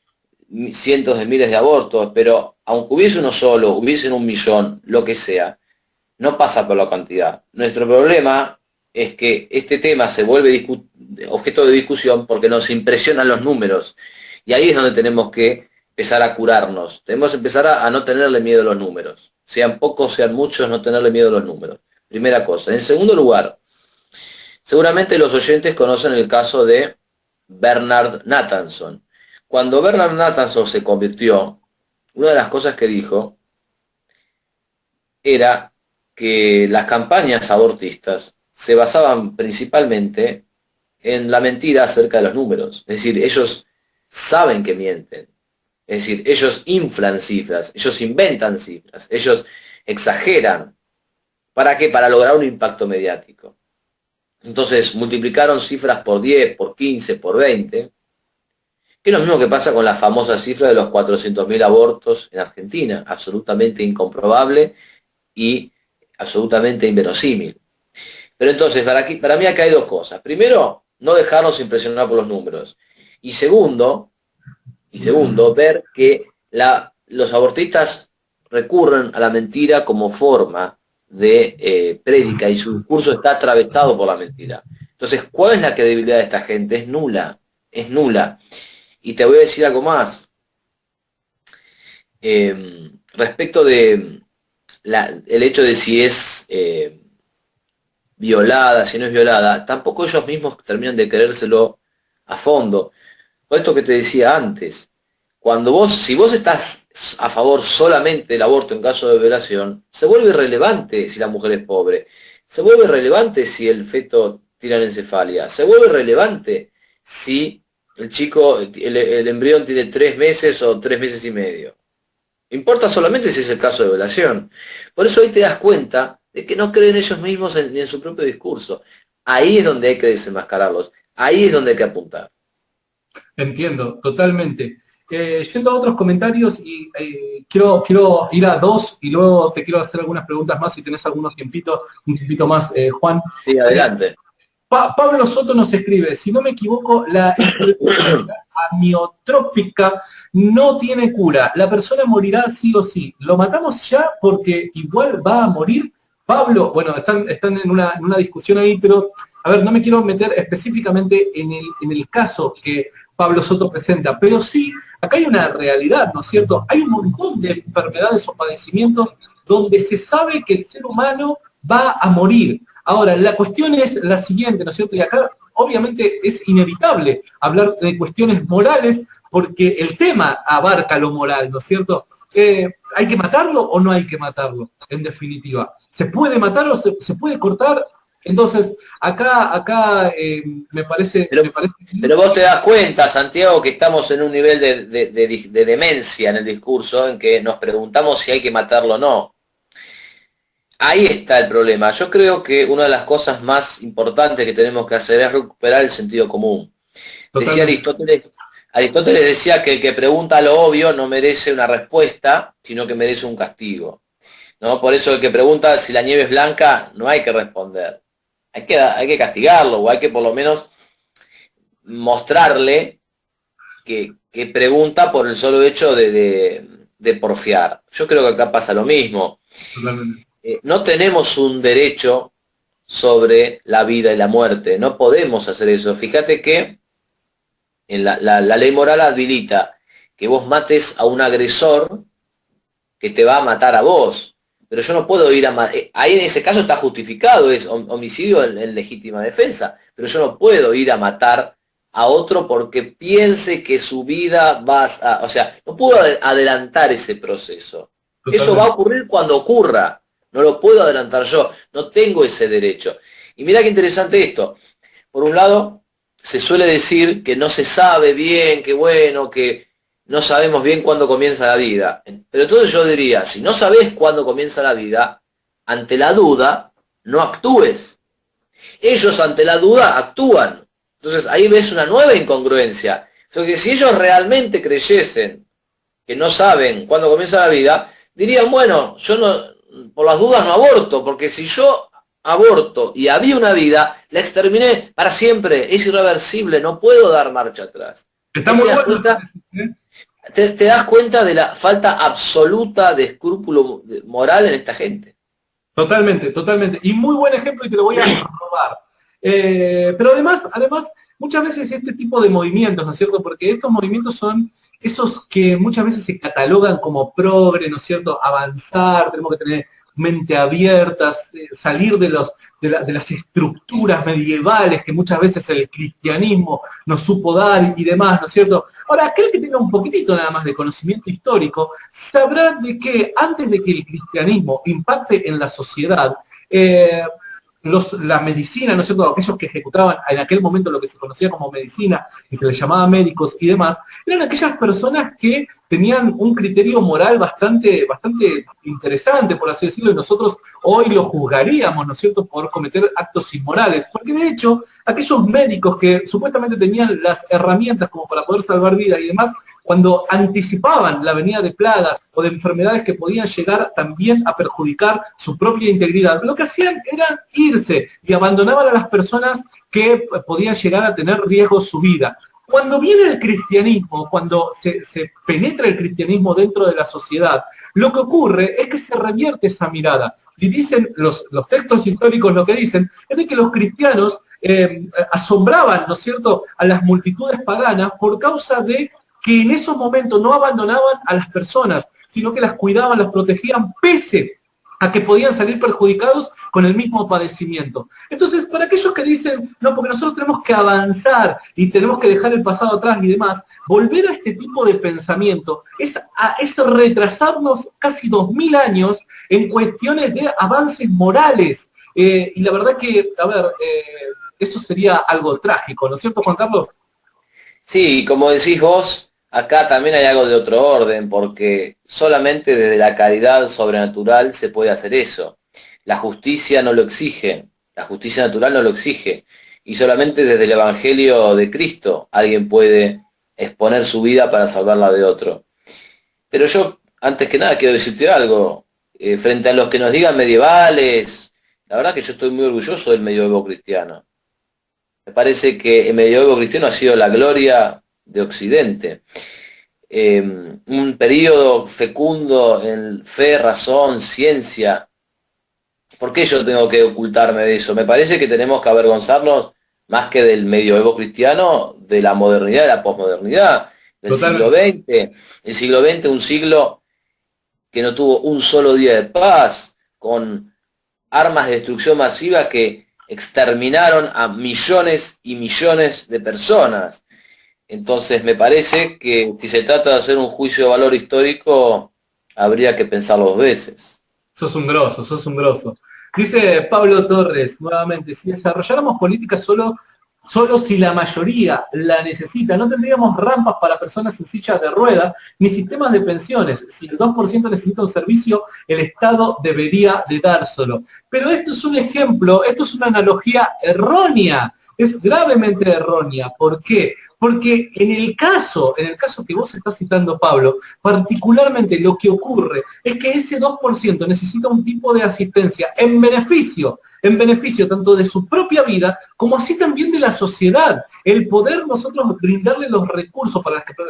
cientos de miles de abortos, pero aunque hubiese uno solo, hubiesen 1.000.000, lo que sea, no pasa por la cantidad. Nuestro problema es que este tema se vuelve objeto de discusión porque nos impresionan los números. Y ahí es donde tenemos que empezar a curarnos. Tenemos que empezar a no tenerle miedo a los números. Sean pocos, sean muchos, no tenerle miedo a los números. Primera cosa. En segundo lugar, seguramente los oyentes conocen el caso de Bernard Nathanson. Cuando Bernard Nathanson se convirtió, una de las cosas que dijo era que las campañas abortistas se basaban principalmente en la mentira acerca de los números. Es decir, ellos saben que mienten. Es decir, ellos inflan cifras, ellos inventan cifras, ellos exageran. ¿Para qué? Para lograr un impacto mediático. Entonces multiplicaron cifras por 10, por 15, por 20, que es lo mismo que pasa con la famosa cifra de los 400.000 abortos en Argentina, absolutamente incomprobable y absolutamente inverosímil. Pero entonces, para mí acá hay dos cosas. Primero, no dejarnos impresionar por los números. Y segundo, ver que los abortistas recurren a la mentira como forma de prédica y su discurso está atravesado por la mentira. Entonces, ¿cuál es la credibilidad de esta gente? Es nula, es nula. Y te voy a decir algo más. Respecto de el hecho de si es violada, si no es violada, tampoco ellos mismos terminan de creérselo a fondo. Por esto que te decía antes, si vos estás a favor solamente del aborto en caso de violación, se vuelve irrelevante si la mujer es pobre, se vuelve irrelevante si el feto tiene encefalia, se vuelve relevante si el chico, el embrión tiene 3 meses o 3 meses y medio. Importa solamente si es el caso de violación. Por eso ahí te das cuenta de que no creen ellos mismos ni en su propio discurso. Ahí es donde hay que desenmascararlos. Ahí es donde hay que apuntar. Entiendo, totalmente. Yendo a otros comentarios, y quiero ir a 2 y luego te quiero hacer algunas preguntas más si tenés un tiempito más, Juan. Sí, adelante. Pablo Soto nos escribe, si no me equivoco, la enfermedad amiotrópica no tiene cura. La persona morirá sí o sí. ¿Lo matamos ya porque igual va a morir? Pablo, bueno, están en una discusión ahí, pero a ver, no me quiero meter específicamente en el caso que Pablo Soto presenta, pero sí, acá hay una realidad, ¿no es cierto? Hay un montón de enfermedades o padecimientos donde se sabe que el ser humano va a morir. Ahora, la cuestión es la siguiente, ¿no es cierto? Y acá obviamente es inevitable hablar de cuestiones morales porque el tema abarca lo moral, ¿no es cierto? ¿Hay que matarlo o no hay que matarlo? En definitiva, ¿se puede matarlo? ¿Se puede cortar? Entonces, acá me parece... Pero vos te das cuenta, Santiago, que estamos en un nivel de demencia en el discurso en que nos preguntamos si hay que matarlo o no. Ahí está el problema. Yo creo que una de las cosas más importantes que tenemos que hacer es recuperar el sentido común. Decía Aristóteles decía que el que pregunta lo obvio no merece una respuesta, sino que merece un castigo, ¿no? Por eso el que pregunta si la nieve es blanca no hay que responder. Hay que castigarlo, o hay que por lo menos mostrarle que pregunta por el solo hecho de porfiar. Yo creo que acá pasa lo mismo. No tenemos un derecho sobre la vida y la muerte, no podemos hacer eso. Fíjate que en la ley moral habilita que vos mates a un agresor que te va a matar a vos. Pero yo no puedo ir a matar. Ahí en ese caso está justificado, es homicidio en legítima defensa. Pero yo no puedo ir a matar a otro porque piense que su vida o sea, no puedo adelantar ese proceso. Totalmente. Eso va a ocurrir cuando ocurra. No lo puedo adelantar yo. No tengo ese derecho. Y mira qué interesante esto. Por un lado, se suele decir que no se sabe bien, que bueno, que no sabemos bien cuándo comienza la vida. Pero entonces yo diría, si no sabes cuándo comienza la vida, ante la duda, no actúes. Ellos ante la duda actúan. Entonces ahí ves una nueva incongruencia. Entonces, si ellos realmente creyesen que no saben cuándo comienza la vida, dirían, bueno, yo no, por las dudas no aborto, porque si yo aborto y había una vida, la exterminé para siempre, es irreversible, no puedo dar marcha atrás. Está muy bueno. Te das cuenta de la falta absoluta de escrúpulo moral en esta gente. Totalmente, totalmente. Y muy buen ejemplo y te lo voy a robar. Pero además, muchas veces este tipo de movimientos, ¿no es cierto? Porque estos movimientos son esos que muchas veces se catalogan como progre, ¿no es cierto? Avanzar, tenemos que tener mente abierta, salir de las estructuras medievales que muchas veces el cristianismo nos supo dar y demás, ¿no es cierto? Ahora, aquel que tenga un poquitito nada más de conocimiento histórico, sabrá de que antes de que el cristianismo impacte en la sociedad, la medicina, ¿no es cierto?, aquellos que ejecutaban en aquel momento lo que se conocía como medicina y se les llamaba médicos y demás, eran aquellas personas que tenían un criterio moral bastante interesante, por así decirlo, y nosotros hoy lo juzgaríamos, ¿no es cierto?, por cometer actos inmorales, porque de hecho, aquellos médicos que supuestamente tenían las herramientas como para poder salvar vidas y demás, cuando anticipaban la venida de plagas o de enfermedades que podían llegar también a perjudicar su propia integridad, lo que hacían era irse y abandonaban a las personas que podían llegar a tener riesgo su vida. Cuando viene el cristianismo, cuando se penetra el cristianismo dentro de la sociedad, lo que ocurre es que se revierte esa mirada. Y dicen los textos históricos, lo que dicen es de que los cristianos asombraban, ¿no es cierto?, a las multitudes paganas por causa de que en esos momentos no abandonaban a las personas, sino que las cuidaban, las protegían, pese a que podían salir perjudicados con el mismo padecimiento. Entonces, para aquellos que dicen, no, porque nosotros tenemos que avanzar y tenemos que dejar el pasado atrás y demás, volver a este tipo de pensamiento es retrasarnos casi 2000 años en cuestiones de avances morales. Y la verdad que, a ver, eso sería algo trágico, ¿no es cierto, Juan Carlos? Sí, como decís vos, acá también hay algo de otro orden, porque solamente desde la caridad sobrenatural se puede hacer eso. La justicia no lo exige, la justicia natural no lo exige, y solamente desde el Evangelio de Cristo alguien puede exponer su vida para salvarla de otro. Pero yo, antes que nada, quiero decirte algo, frente a los que nos digan medievales, la verdad que yo estoy muy orgulloso del medioevo cristiano. Me parece que el medioevo cristiano ha sido la gloria de Occidente. Un periodo fecundo en fe, razón, ciencia. ¿Por qué yo tengo que ocultarme de eso? Me parece que tenemos que avergonzarnos más que del medioevo cristiano, de la modernidad, de la posmodernidad, del siglo XX. El siglo XX, un siglo que no tuvo un solo día de paz, con armas de destrucción masiva que exterminaron a millones y millones de personas. Entonces me parece que si se trata de hacer un juicio de valor histórico, habría que pensarlo dos veces. Sos un grosso. Dice Pablo Torres, nuevamente, si desarrolláramos políticas solo si la mayoría la necesita, no tendríamos rampas para personas en silla de ruedas, ni sistemas de pensiones. Si el 2% necesita un servicio, el Estado debería de dárselo. Pero esto es un ejemplo, esto es una analogía errónea, es gravemente errónea. ¿Por qué? Porque en el caso que vos estás citando, Pablo, particularmente lo que ocurre es que ese 2% necesita un tipo de asistencia en beneficio tanto de su propia vida como así también de la sociedad. El poder nosotros brindarle los recursos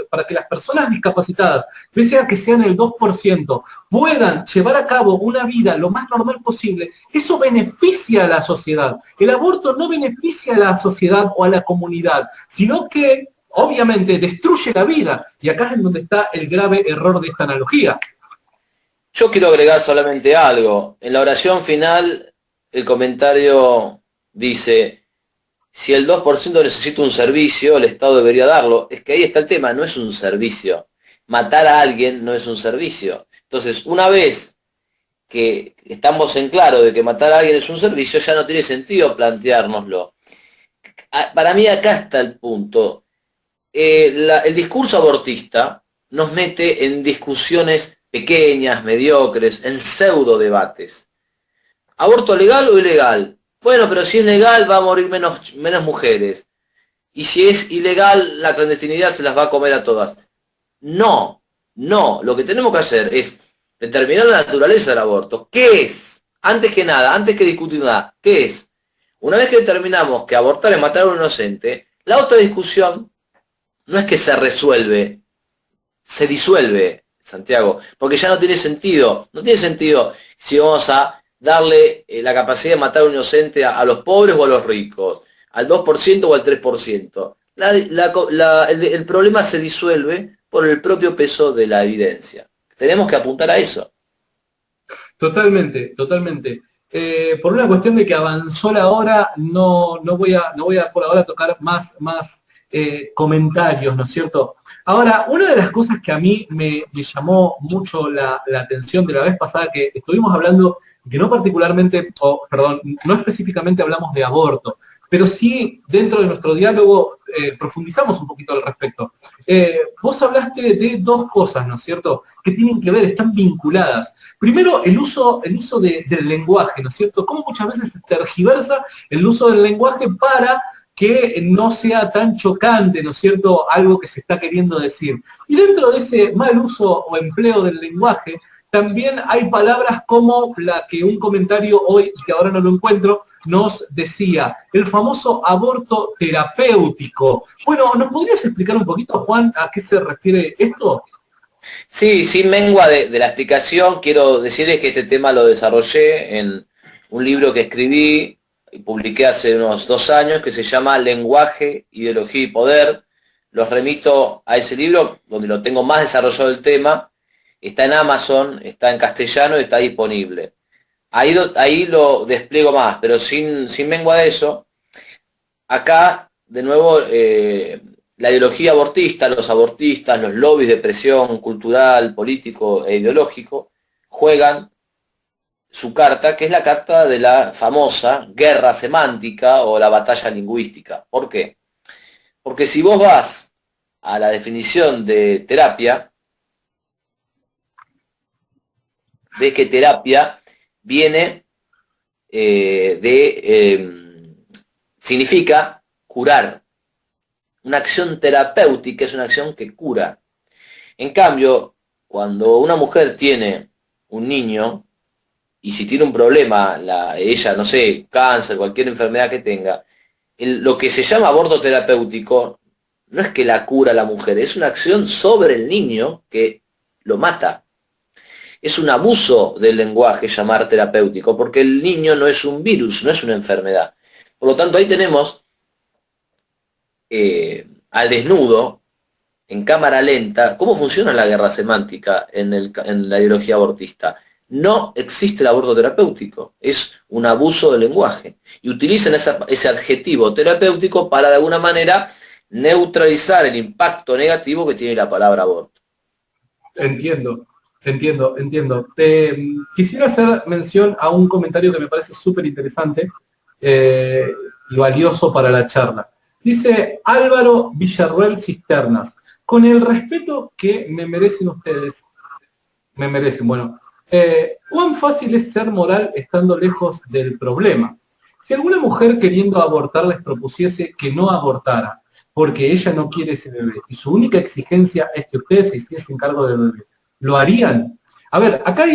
para que las personas discapacitadas, pese a que sean el 2%, puedan llevar a cabo una vida lo más normal posible, eso beneficia a la sociedad. El aborto no beneficia a la sociedad o a la comunidad, sino que obviamente destruye la vida. Y acá es donde está el grave error de esta analogía. Yo quiero agregar solamente algo. En la oración final, el comentario dice, si el 2% necesita un servicio, el Estado debería darlo. Es que ahí está el tema, no es un servicio. Matar a alguien no es un servicio. Entonces, una vez que estamos en claro de que matar a alguien es un servicio, ya no tiene sentido planteárnoslo. Para mí acá está el punto. El discurso abortista nos mete en discusiones pequeñas, mediocres, en pseudo debates. ¿Aborto legal o ilegal? Bueno, pero si es legal va a morir menos mujeres. y si es ilegal, la clandestinidad se las va a comer a todas. No, no, lo que tenemos que hacer es determinar la naturaleza del aborto. ¿Qué es? Antes que nada, antes que discutir nada, ¿qué es? Una vez que determinamos que abortar es matar a un inocente, la otra discusión no es que se resuelve, se disuelve, Santiago, porque ya no tiene sentido. No tiene sentido si vamos a darle la capacidad de matar a un inocente a los pobres o a los ricos, al 2% o al 3%. El problema se disuelve por el propio peso de la evidencia. Tenemos que apuntar a eso. Totalmente, totalmente. Por una cuestión de que avanzó la hora, no voy a por ahora tocar más comentarios, ¿no es cierto? Ahora, una de las cosas que a mí me llamó mucho la atención de la vez pasada que estuvimos hablando, que no particularmente, perdón, no específicamente hablamos de aborto, pero sí dentro de nuestro diálogo profundizamos un poquito al respecto. Vos hablaste de dos cosas, ¿no es cierto?, que tienen que ver, están vinculadas. Primero, el uso del lenguaje, ¿no es cierto? Cómo muchas veces se tergiversa el uso del lenguaje para que no sea tan chocante, ¿no es cierto?, algo que se está queriendo decir. Y dentro de ese mal uso o empleo del lenguaje, también hay palabras como la que un comentario hoy, que ahora no lo encuentro, nos decía, el famoso aborto terapéutico. Bueno, ¿nos podrías explicar un poquito, Juan, a qué se refiere esto? Sí, sin mengua de la explicación, quiero decirles que este tema lo desarrollé en un libro que escribí y publiqué hace unos 2 años, que se llama Lenguaje, Ideología y Poder. Los remito a ese libro, donde lo tengo más desarrollado el tema. Está en Amazon, está en castellano y está disponible. Ahí lo despliego más, pero sin mengua de eso. Acá, de nuevo, la ideología abortista, los abortistas, los lobbies de presión cultural, político e ideológico, juegan su carta, que es la carta de la famosa guerra semántica o la batalla lingüística. ¿Por qué? Porque si vos vas a la definición de terapia, ves que terapia viene significa curar. Una acción terapéutica es una acción que cura. En cambio, cuando una mujer tiene un niño, y si tiene un problema, ella, no sé, cáncer, cualquier enfermedad que tenga, lo que se llama aborto terapéutico no es que la cura a la mujer, es una acción sobre el niño que lo mata. Es un abuso del lenguaje llamar terapéutico, porque el niño no es un virus, no es una enfermedad. Por lo tanto, ahí tenemos al desnudo, en cámara lenta, cómo funciona la guerra semántica en la ideología abortista. No existe el aborto terapéutico, es un abuso del lenguaje. Y utilizan ese adjetivo terapéutico para de alguna manera neutralizar el impacto negativo que tiene la palabra aborto. Entiendo. Quisiera hacer mención a un comentario que me parece súper interesante y valioso para la charla. Dice Álvaro Villarruel Cisternas, con el respeto que me merecen ustedes, bueno, ¿cuán fácil es ser moral estando lejos del problema? Si alguna mujer queriendo abortar les propusiese que no abortara, porque ella no quiere ese bebé, y su única exigencia es que ustedes se hiciesen cargo del bebé, ¿lo harían? A ver, acá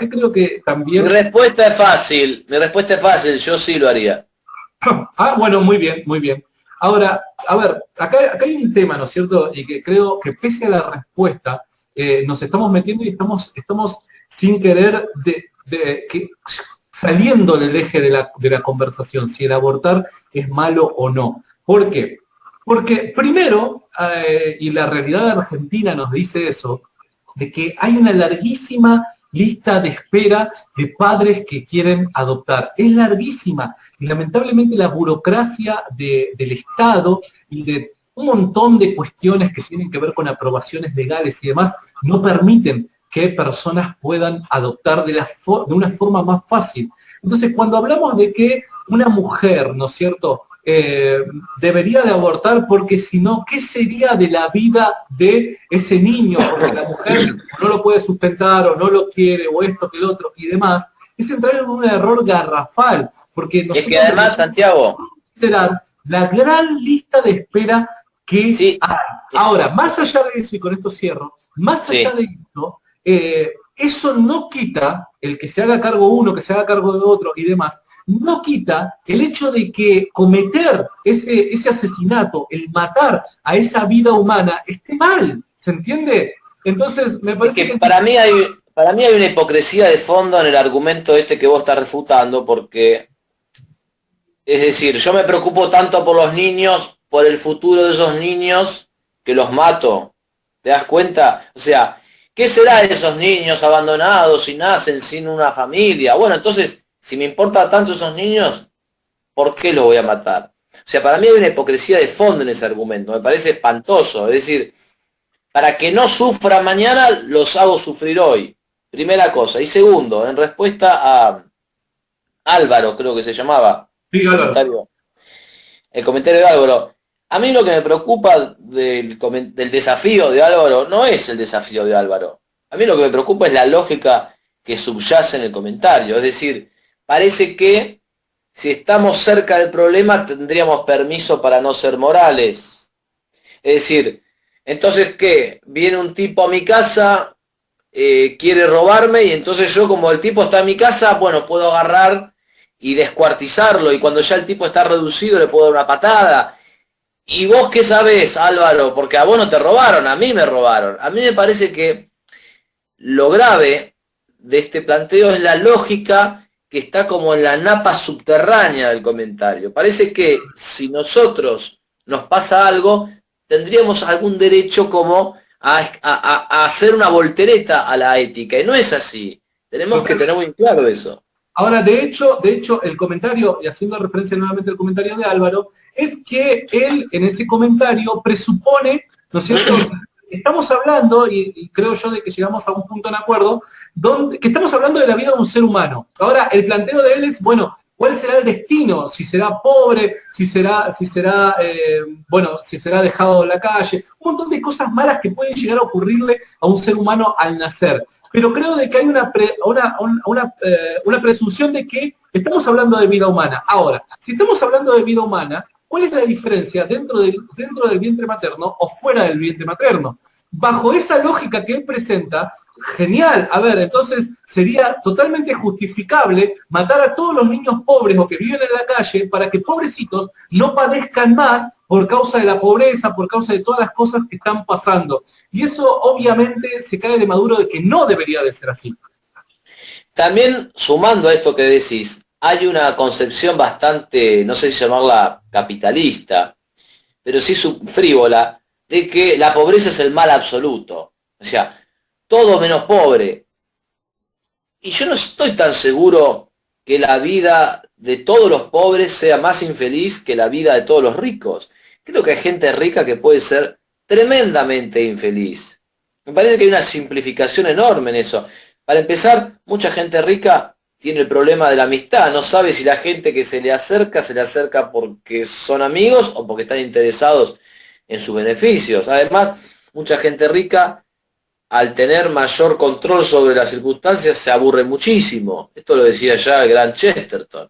creo que también... Mi respuesta es fácil, yo sí lo haría. Ah, bueno, muy bien. Ahora, a ver, acá hay un tema, ¿no es cierto? Y que creo que pese a la respuesta, nos estamos metiendo y estamos sin querer saliendo del eje de la conversación, si el abortar es malo o no. ¿Por qué? Porque primero, y la realidad argentina nos dice eso, de que hay una larguísima lista de espera de padres que quieren adoptar. Es larguísima. Y lamentablemente la burocracia del Estado y de un montón de cuestiones que tienen que ver con aprobaciones legales y demás no permiten que personas puedan adoptar de una forma más fácil. Entonces, cuando hablamos de que una mujer, ¿no es cierto?, debería de abortar porque si no, ¿qué sería de la vida de ese niño? Porque la mujer no lo puede sustentar o no lo quiere o esto que el otro y demás, es entrar en un error garrafal, porque nosotros es que además, Santiago, enterar la gran lista de espera que Sí. hay. Ahora, más allá de eso, y con esto cierro, más allá de esto, eso no quita, el que se haga cargo uno, que se haga cargo de otro y demás, no quita el hecho de que cometer ese asesinato, el matar a esa vida humana, esté mal, ¿se entiende? Entonces, me parece que... Para mí hay una hipocresía de fondo en el argumento este que vos estás refutando, porque, es decir, yo me preocupo tanto por los niños, por el futuro de esos niños, que los mato. ¿Te das cuenta? O sea, ¿qué será de esos niños abandonados si nacen sin una familia? Bueno, entonces, si me importa tanto esos niños, ¿por qué los voy a matar? O sea, para mí hay una hipocresía de fondo en ese argumento, me parece espantoso. Es decir, para que no sufran mañana, los hago sufrir hoy. Primera cosa. Y segundo, en respuesta a Álvaro, creo que se llamaba, el comentario de Álvaro. A mí lo que me preocupa del desafío de Álvaro no es el desafío de Álvaro. A mí lo que me preocupa es la lógica que subyace en el comentario. Es decir, parece que si estamos cerca del problema tendríamos permiso para no ser morales. Es decir, entonces, ¿qué? Viene un tipo a mi casa, quiere robarme y entonces yo, como el tipo está en mi casa, bueno, puedo agarrar y descuartizarlo y cuando ya el tipo está reducido le puedo dar una patada. ¿Y vos qué sabés, Álvaro? Porque a vos no te robaron, a mí me robaron. A mí me parece que lo grave de este planteo es la lógica que está como en la napa subterránea del comentario. Parece que si nosotros nos pasa algo, tendríamos algún derecho como a hacer una voltereta a la ética, y no es así. Tenemos que tener muy claro eso. Ahora, de hecho, el comentario, y haciendo referencia nuevamente al comentario de Álvaro, es que él en ese comentario presupone, ¿no es cierto? Estamos hablando, y creo yo de que llegamos a un punto en acuerdo, que estamos hablando de la vida de un ser humano. Ahora, el planteo de él es, bueno, ¿cuál será el destino? Si será pobre, si será dejado en la calle, un montón de cosas malas que pueden llegar a ocurrirle a un ser humano al nacer. Pero creo de que hay una presunción de que estamos hablando de vida humana. Ahora, si estamos hablando de vida humana, ¿cuál es la diferencia dentro del vientre materno o fuera del vientre materno? Bajo esa lógica que él presenta, genial, a ver, entonces sería totalmente justificable matar a todos los niños pobres o que viven en la calle para que pobrecitos no padezcan más por causa de la pobreza, por causa de todas las cosas que están pasando. Y eso obviamente se cae de maduro de que no debería de ser así. También, sumando a esto que decís, hay una concepción bastante, no sé si llamarla capitalista, pero sí frívola, de que la pobreza es el mal absoluto. O sea, todo menos pobre. Y yo no estoy tan seguro que la vida de todos los pobres sea más infeliz que la vida de todos los ricos. Creo que hay gente rica que puede ser tremendamente infeliz. Me parece que hay una simplificación enorme en eso. Para empezar, mucha gente rica tiene el problema de la amistad. No sabe si la gente que se le acerca porque son amigos o porque están interesados en sus beneficios. Además, mucha gente rica, al tener mayor control sobre las circunstancias, se aburre muchísimo. Esto lo decía ya el gran Chesterton.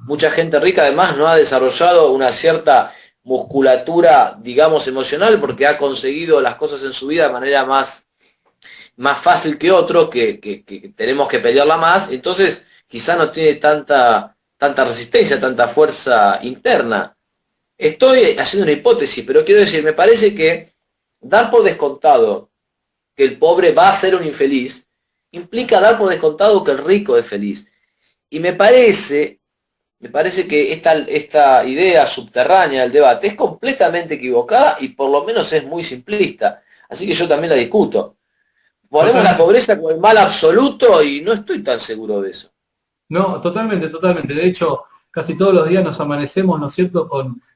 Mucha gente rica además no ha desarrollado una cierta musculatura, digamos, emocional, porque ha conseguido las cosas en su vida de manera más fácil que otros, que tenemos que pelearla más. Entonces quizá no tiene tanta resistencia, tanta fuerza interna. Estoy haciendo una hipótesis, pero quiero decir, me parece que dar por descontado que el pobre va a ser un infeliz implica dar por descontado que el rico es feliz. Y me parece que esta idea subterránea del debate es completamente equivocada y por lo menos es muy simplista. Así que yo también la discuto. Ponemos la pobreza como el mal absoluto y no estoy tan seguro de eso. No, totalmente. De hecho, casi todos los días nos amanecemos, ¿no es cierto?,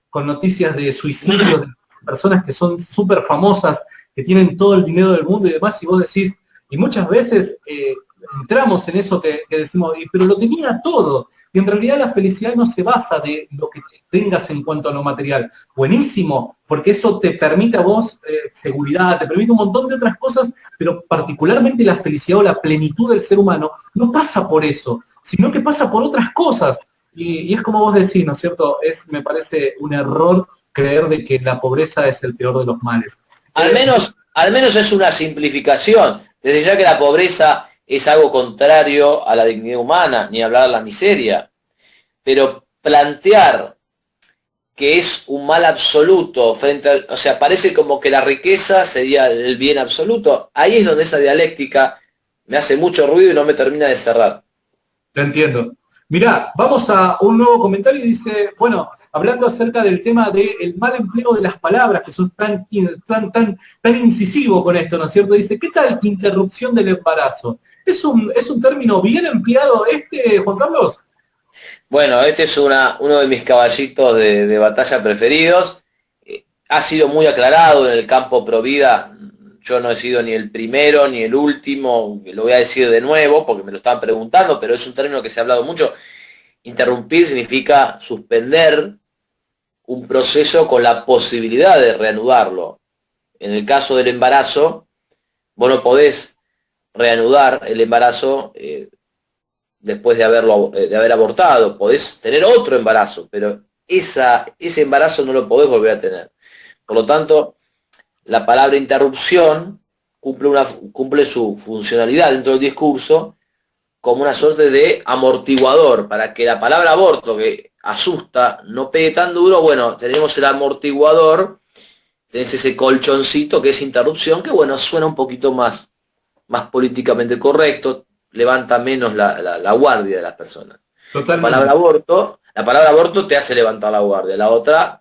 con noticias de suicidios de personas que son súper famosas, que tienen todo el dinero del mundo y demás, y vos decís, y muchas veces entramos en eso que decimos, pero lo tenía todo, y en realidad la felicidad no se basa de lo que tengas en cuanto a lo material. Buenísimo, porque eso te permite a vos seguridad, te permite un montón de otras cosas, pero particularmente la felicidad o la plenitud del ser humano no pasa por eso, sino que pasa por otras cosas. Y es como vos decís, ¿no es cierto? Me parece un error creer de que la pobreza es el peor de los males. Al menos es una simplificación. Desde ya que la pobreza es algo contrario a la dignidad humana, ni hablar de la miseria. Pero plantear que es un mal absoluto o sea, parece como que la riqueza sería el bien absoluto. Ahí es donde esa dialéctica me hace mucho ruido y no me termina de cerrar. Te entiendo. Mirá, vamos a un nuevo comentario y dice, bueno, hablando acerca del tema del mal empleo de las palabras, que son tan incisivo con esto, ¿no es cierto? Dice, ¿qué tal interrupción del embarazo? Es un término bien empleado Juan Carlos? Bueno, este es uno de mis caballitos de batalla preferidos. Ha sido muy aclarado en el campo pro vida. Yo no he sido ni el primero ni el último, lo voy a decir de nuevo porque me lo estaban preguntando, pero es un término que se ha hablado mucho. Interrumpir significa suspender un proceso con la posibilidad de reanudarlo. En el caso del embarazo, vos no podés reanudar el embarazo después de haber abortado. Podés tener otro embarazo, pero ese embarazo no lo podés volver a tener. Por lo tanto, la palabra interrupción cumple su funcionalidad dentro del discurso como una suerte de amortiguador, para que la palabra aborto, que asusta, no pegue tan duro. Bueno, tenemos el amortiguador, tenés ese colchoncito que es interrupción, que bueno, suena un poquito más políticamente correcto, levanta menos la guardia de las personas. Totalmente. La palabra aborto te hace levantar la guardia, la otra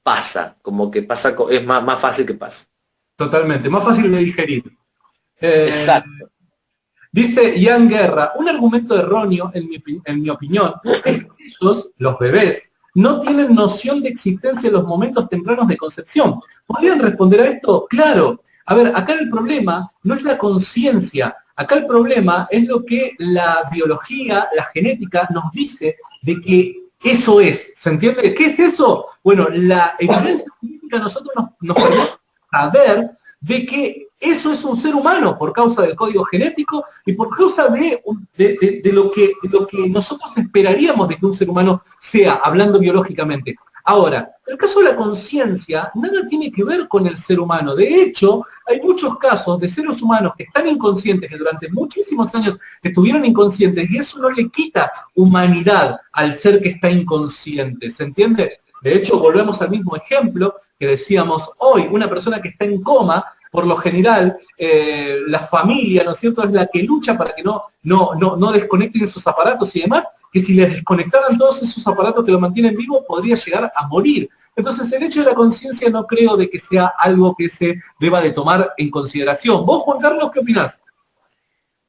pasa, como que pasa, es más fácil que pasa. Totalmente, más fácil de digerir. Exacto. Dice Ian Guerra, un argumento erróneo, en mi opinión, es que ellos, los bebés, no tienen noción de existencia en los momentos tempranos de concepción. ¿Podrían responder a esto? Claro. A ver, acá el problema no es la conciencia, acá el problema es lo que la biología, la genética nos dice de que eso es. ¿Se entiende? ¿Qué es eso? Bueno, la evidencia científica a nosotros nos permite saber de que eso es un ser humano por causa del código genético y por causa de lo que nosotros esperaríamos de que un ser humano sea, hablando biológicamente. Ahora, el caso de la conciencia nada tiene que ver con el ser humano. De hecho, hay muchos casos de seres humanos que están inconscientes, que durante muchísimos años estuvieron inconscientes, y eso no le quita humanidad al ser que está inconsciente. ¿Se entiende? De hecho, volvemos al mismo ejemplo que decíamos hoy, una persona que está en coma, por lo general, la familia, ¿no es cierto?, es la que lucha para que no desconecten esos aparatos y demás, que si les desconectaran todos esos aparatos que lo mantienen vivo, podría llegar a morir. Entonces, el hecho de la conciencia no creo de que sea algo que se deba de tomar en consideración. ¿Vos, Juan Carlos, qué opinás?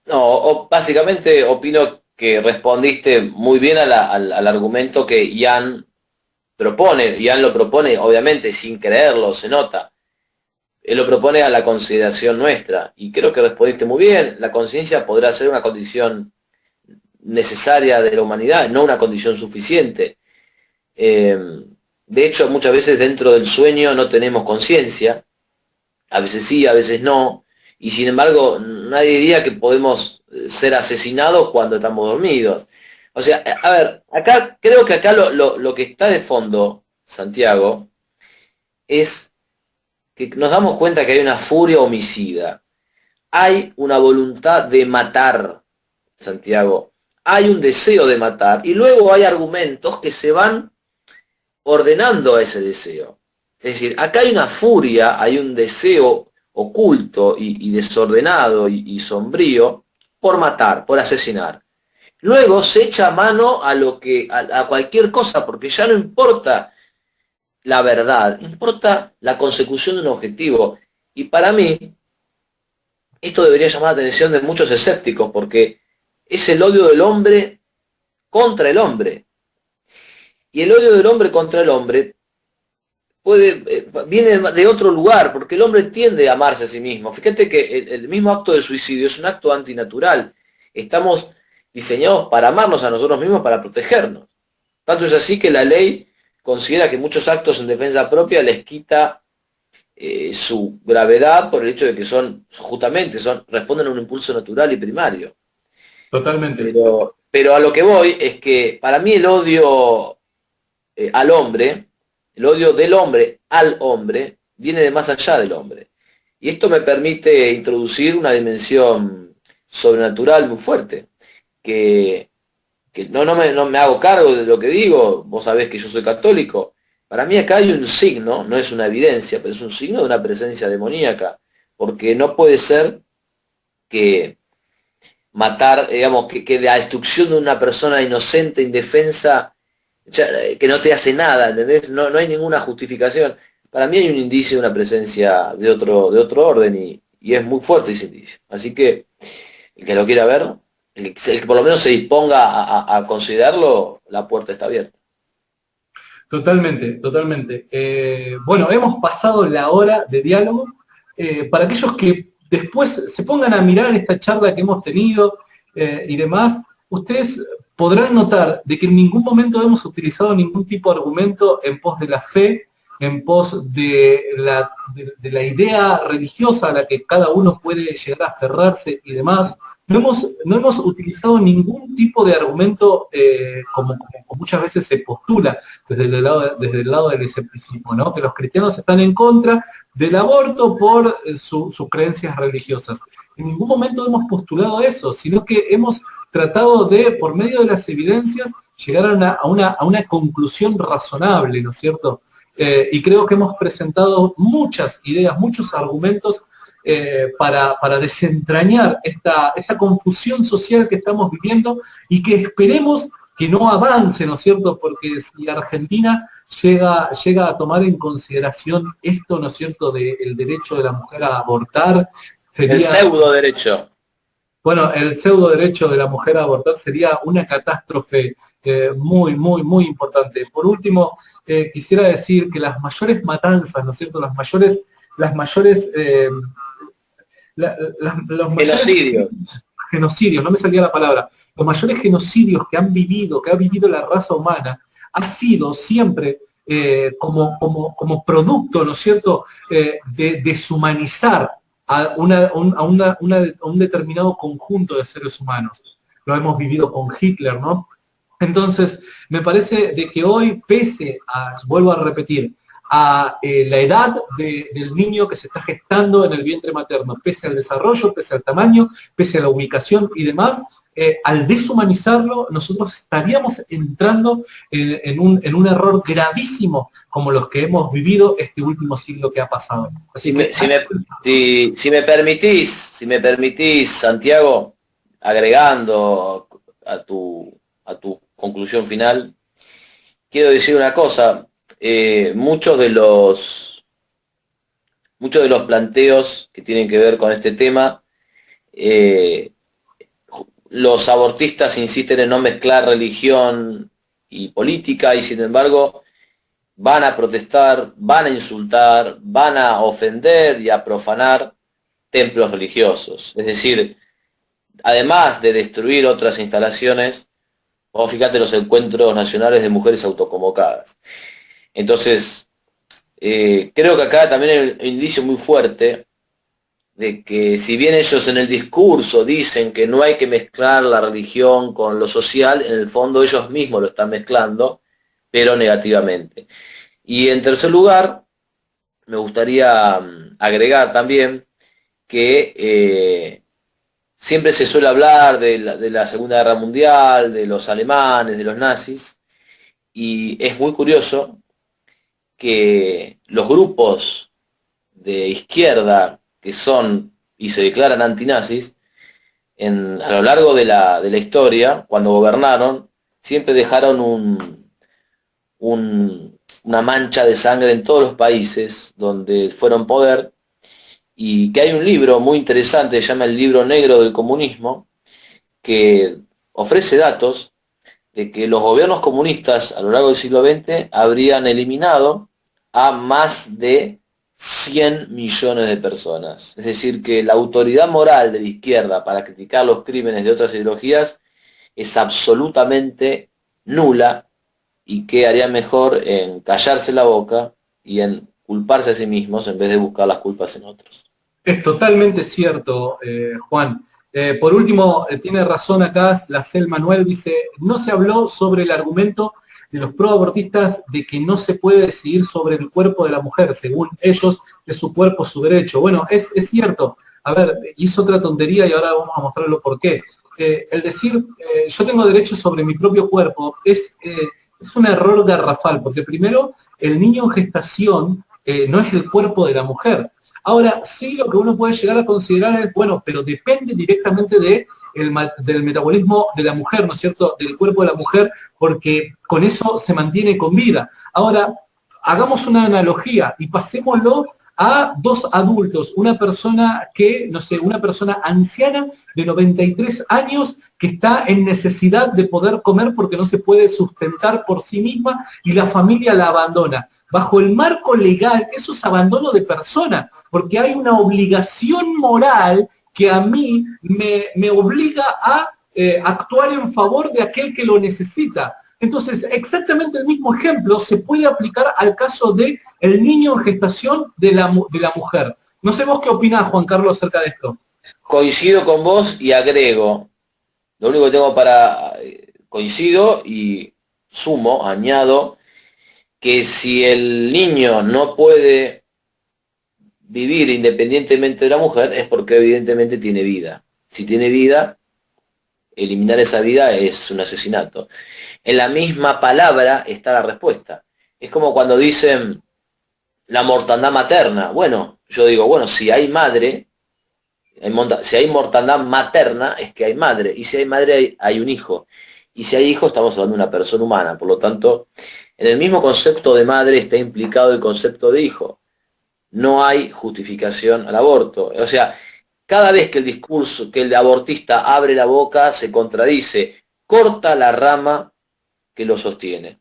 No, básicamente opino que respondiste muy bien al argumento que Ian propone. Ian lo propone, obviamente, sin creerlo, se nota. Él lo propone a la consideración nuestra. Y creo que respondiste muy bien. La conciencia podrá ser una condición necesaria de la humanidad, no una condición suficiente. De hecho, muchas veces dentro del sueño no tenemos conciencia. A veces sí, a veces no. Y sin embargo, nadie diría que podemos ser asesinados cuando estamos dormidos. O sea, a ver, acá creo que acá lo que está de fondo, Santiago, es que nos damos cuenta que hay una furia homicida. Hay una voluntad de matar, Santiago. Hay un deseo de matar. Y luego hay argumentos que se van ordenando a ese deseo. Es decir, acá hay una furia, hay un deseo oculto y desordenado y sombrío por matar, por asesinar. Luego se echa mano a cualquier cosa, porque ya no importa la verdad, importa la consecución de un objetivo. Y para mí, esto debería llamar la atención de muchos escépticos, porque es el odio del hombre contra el hombre. Y el odio del hombre contra el hombre viene de otro lugar, porque el hombre tiende a amarse a sí mismo. Fíjate que el mismo acto de suicidio es un acto antinatural. Estamos diseñados para amarnos a nosotros mismos, para protegernos. Tanto es así que la ley considera que muchos actos en defensa propia les quita su gravedad por el hecho de que justamente responden a un impulso natural y primario. Totalmente. Pero a lo que voy es que para mí el odio al hombre, el odio del hombre al hombre, viene de más allá del hombre. Y esto me permite introducir una dimensión sobrenatural muy fuerte, que, no me hago cargo de lo que digo, vos sabés que yo soy católico. Para mí acá hay un signo, no es una evidencia, pero es un signo de una presencia demoníaca, porque no puede ser que matar, digamos, que la destrucción de una persona inocente, indefensa, que no te hace nada, ¿entendés? No hay ninguna justificación. Para mí hay un indicio de una presencia de otro orden y es muy fuerte ese indicio. Así que el que lo quiera ver, el que por lo menos se disponga a considerarlo, la puerta está abierta. Totalmente, totalmente. Bueno, hemos pasado la hora de diálogo. Para aquellos que después se pongan a mirar esta charla que hemos tenido y demás, ustedes podrán notar de que en ningún momento hemos utilizado ningún tipo de argumento en pos de la fe, en pos de la idea religiosa a la que cada uno puede llegar a aferrarse y demás. No hemos utilizado ningún tipo de argumento como muchas veces se postula desde el lado del escepticismo, ¿no? Que los cristianos están en contra del aborto por sus creencias religiosas. En ningún momento hemos postulado eso, sino que hemos tratado de, por medio de las evidencias, llegar a una conclusión razonable, ¿no es cierto? Y creo que hemos presentado muchas ideas, muchos argumentos para desentrañar esta confusión social que estamos viviendo y que esperemos que no avance, ¿no es cierto? Porque si Argentina llega a tomar en consideración esto, ¿no es cierto?, del derecho de la mujer a abortar, sería... El pseudo derecho. Bueno, el pseudo derecho de la mujer a abortar sería una catástrofe muy, muy, muy importante. Por último, quisiera decir que las mayores matanzas, ¿no es cierto?, los mayores genocidios, no me salía la palabra, los mayores genocidios que ha vivido la raza humana, ha sido siempre como producto, ¿no es cierto?, de deshumanizar a un determinado conjunto de seres humanos. Lo hemos vivido con Hitler, ¿no? Entonces, me parece de que hoy, pese a, vuelvo a repetir, a la edad del niño que se está gestando en el vientre materno, pese al desarrollo, pese al tamaño, pese a la ubicación y demás, al deshumanizarlo, nosotros estaríamos entrando en un error gravísimo como los que hemos vivido este último siglo que ha pasado. Así si me permitís, Santiago, agregando a tu conclusión final, quiero decir una cosa. Muchos de los planteos que tienen que ver con este tema, los abortistas insisten en no mezclar religión y política, y sin embargo van a protestar, van a insultar, van a ofender y a profanar templos religiosos. Es decir, además de destruir otras instalaciones, vos fíjate los encuentros nacionales de mujeres autoconvocadas. Entonces, creo que acá también hay un indicio muy fuerte de que si bien ellos en el discurso dicen que no hay que mezclar la religión con lo social, en el fondo ellos mismos lo están mezclando, pero negativamente. Y en tercer lugar, me gustaría agregar también que siempre se suele hablar de la Segunda Guerra Mundial, de los alemanes, de los nazis, y es muy curioso que los grupos de izquierda que son y se declaran antinazis, a lo largo de la historia, cuando gobernaron, siempre dejaron una mancha de sangre en todos los países donde fueron poder, y que hay un libro muy interesante, se llama El Libro Negro del Comunismo, que ofrece datos de que los gobiernos comunistas a lo largo del siglo XX habrían eliminado a más de 100 millones de personas. Es decir, que la autoridad moral de la izquierda para criticar los crímenes de otras ideologías es absolutamente nula, y que haría mejor en callarse la boca y en culparse a sí mismos en vez de buscar las culpas en otros. Es totalmente cierto, Juan. Por último, tiene razón acá la Cel Manuel, dice, no se habló sobre el argumento de los proabortistas de que no se puede decidir sobre el cuerpo de la mujer, según ellos, de su cuerpo, su derecho. Bueno, es cierto. A ver, hizo otra tontería y ahora vamos a mostrarlo por qué. El decir, yo tengo derecho sobre mi propio cuerpo, es un error garrafal, porque primero, el niño en gestación no es el cuerpo de la mujer. Ahora, sí lo que uno puede llegar a considerar es, bueno, pero depende directamente del metabolismo de la mujer, ¿no es cierto?, del cuerpo de la mujer, porque con eso se mantiene con vida. Ahora, hagamos una analogía y pasémoslo a dos adultos, una persona que, no sé, una persona anciana de 93 años que está en necesidad de poder comer porque no se puede sustentar por sí misma y la familia la abandona. Bajo el marco legal, eso es abandono de persona, porque hay una obligación moral que a mí me obliga a actuar en favor de aquel que lo necesita. Entonces, exactamente el mismo ejemplo se puede aplicar al caso del niño en gestación de la mujer. No sé vos qué opinás, Juan Carlos, acerca de esto. Coincido con vos y agrego. Lo único que tengo coincido y sumo, añado, que si el niño no puede vivir independientemente de la mujer es porque evidentemente tiene vida. Si tiene vida, eliminar esa vida es un asesinato. En la misma palabra está la respuesta. Es como cuando dicen la mortandad materna. Bueno, yo digo, bueno, si hay madre, si hay mortandad materna es que hay madre, y si hay madre hay un hijo, y si hay hijo estamos hablando de una persona humana. Por lo tanto, en el mismo concepto de madre está implicado el concepto de hijo. No hay justificación al aborto. O sea, cada vez que el discurso, que el abortista abre la boca, se contradice, corta la rama que lo sostiene.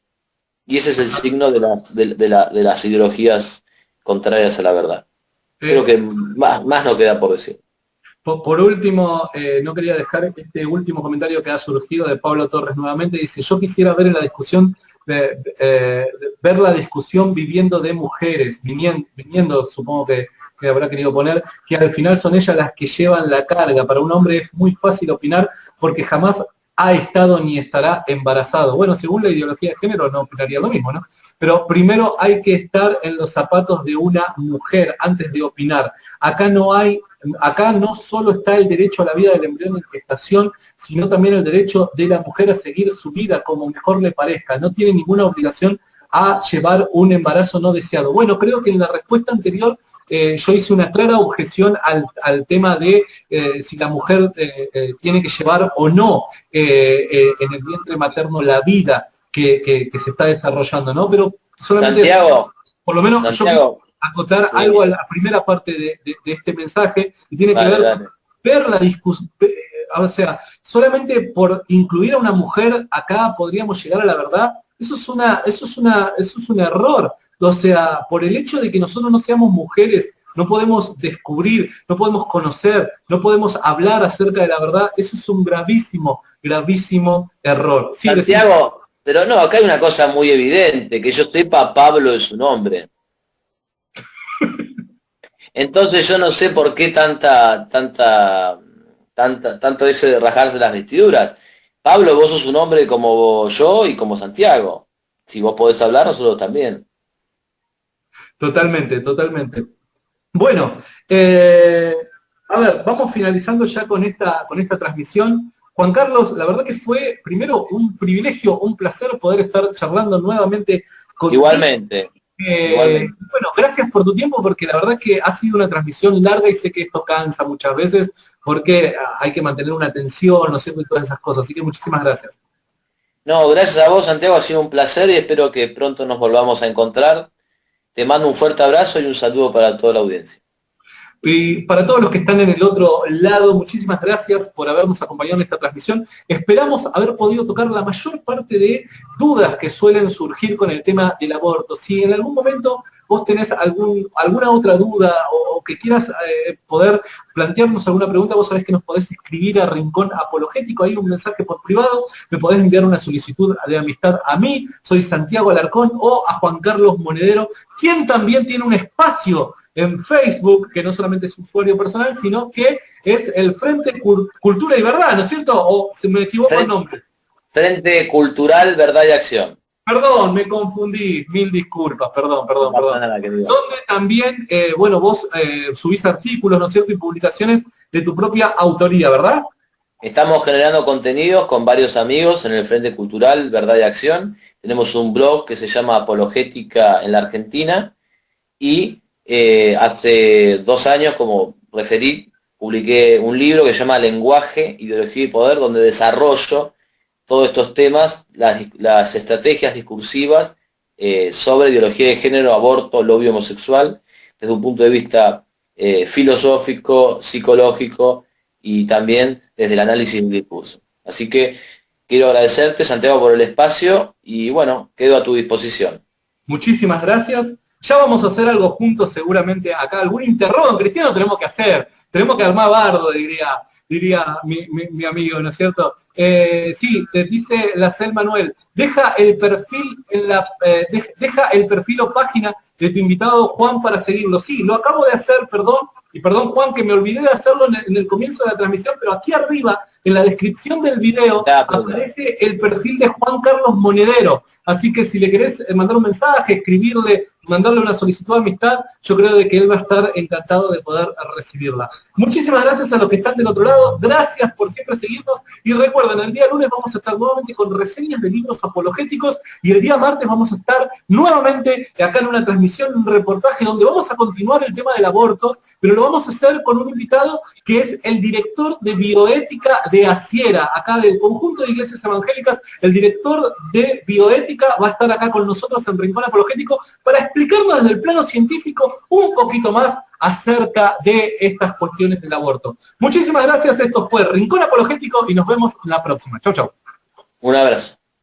Y ese es el signo de las ideologías contrarias a la verdad. Creo que más no queda por decir. Por último, no quería dejar este último comentario que ha surgido de Pablo Torres nuevamente. Dice, yo quisiera ver en la discusión, ver la discusión viviendo de mujeres, viniendo, supongo que habrá querido poner, que al final son ellas las que llevan la carga. Para un hombre es muy fácil opinar porque jamás ha estado ni estará embarazado. Bueno, según la ideología de género no opinaría lo mismo, ¿no? Pero primero hay que estar en los zapatos de una mujer antes de opinar. Acá no solo está el derecho a la vida del embrión en gestación, sino también el derecho de la mujer a seguir su vida como mejor le parezca. No tiene ninguna obligación a llevar un embarazo no deseado. Bueno, creo que en la respuesta anterior yo hice una clara objeción al tema de si la mujer tiene que llevar o no en el vientre materno la vida que se está desarrollando, ¿no? Pero solamente, Santiago, por lo menos yo quiero acotar algo a la primera parte de este mensaje, y tiene que ver la discusión. O sea, solamente por incluir a una mujer acá podríamos llegar a la verdad. Eso es un error. O sea, por el hecho de que nosotros no seamos mujeres, no podemos descubrir, no podemos conocer, no podemos hablar acerca de la verdad. Eso es un gravísimo, gravísimo error. Sí, Santiago, pero no, acá hay una cosa muy evidente, que yo sepa, Pablo es un hombre. Entonces yo no sé por qué tanto ese de rajarse las vestiduras. Pablo, vos sos un hombre como yo y como Santiago. Si vos podés hablar, nosotros también. Totalmente, totalmente. Bueno, a ver, vamos finalizando ya con esta transmisión. Juan Carlos, la verdad que fue primero un privilegio, un placer poder estar charlando nuevamente contigo. Igualmente. Bueno, gracias por tu tiempo, porque la verdad que ha sido una transmisión larga y sé que esto cansa muchas veces porque hay que mantener una atención, ¿no es cierto?, y todas esas cosas. Así que muchísimas gracias. No, gracias a vos, Santiago, ha sido un placer y espero que pronto nos volvamos a encontrar. Te mando un fuerte abrazo y un saludo para toda la audiencia. Y para todos los que están en el otro lado, muchísimas gracias por habernos acompañado en esta transmisión. Esperamos haber podido tocar la mayor parte de dudas que suelen surgir con el tema del aborto. Si en algún momento vos tenés alguna otra duda o que quieras poder plantearnos alguna pregunta, vos sabés que nos podés escribir a Rincón Apologético, hay un mensaje por privado, me podés enviar una solicitud de amistad a mí, soy Santiago Alarcón, o a Juan Carlos Monedero, quien también tiene un espacio en Facebook, que no solamente es usuario personal, sino que es el Frente Cultura y Verdad, ¿no es cierto? ¿O se me equivoco el nombre? Frente Cultural, Verdad y Acción. Perdón, me confundí, mil disculpas, perdón. Donde también, bueno, vos subís artículos, ¿no es cierto?, y publicaciones de tu propia autoría, ¿verdad? Estamos generando contenidos con varios amigos en el Frente Cultural, Verdad y Acción. Tenemos un blog que se llama Apologética en la Argentina y hace 2 años, como referí, publiqué un libro que se llama Lenguaje, Ideología y Poder, donde desarrollo todos estos temas, las estrategias discursivas sobre ideología de género, aborto, lobby homosexual, desde un punto de vista filosófico, psicológico y también desde el análisis del discurso. Así que quiero agradecerte, Santiago, por el espacio y bueno, quedo a tu disposición. Muchísimas gracias. Ya vamos a hacer algo juntos seguramente acá, algún interrogo cristiano tenemos que hacer, tenemos que armar bardo, diría mi amigo, ¿no es cierto? Sí, te dice Lacel Manuel, deja el perfil deja el perfil o página de tu invitado Juan para seguirlo. Sí, lo acabo de hacer, perdón, y perdón Juan que me olvidé de hacerlo en el comienzo de la transmisión, pero aquí arriba, en la descripción del video, aparece el perfil de Juan Carlos Monedero. Así que si le querés mandar un mensaje, escribirle, mandarle una solicitud de amistad, yo creo de que él va a estar encantado de poder recibirla. Muchísimas gracias a los que están del otro lado, gracias por siempre seguirnos, y recuerden, el día lunes vamos a estar nuevamente con reseñas de libros apologéticos, y el día martes vamos a estar nuevamente acá en una transmisión, un reportaje, donde vamos a continuar el tema del aborto, pero lo vamos a hacer con un invitado que es el director de bioética de Asiera, acá del conjunto de iglesias evangélicas. El director de bioética va a estar acá con nosotros en Rincón Apologético para explicarnos desde el plano científico un poquito más acerca de estas cuestiones del aborto. Muchísimas gracias, esto fue Rincón Apologético y nos vemos la próxima. Chau, chau. Un abrazo.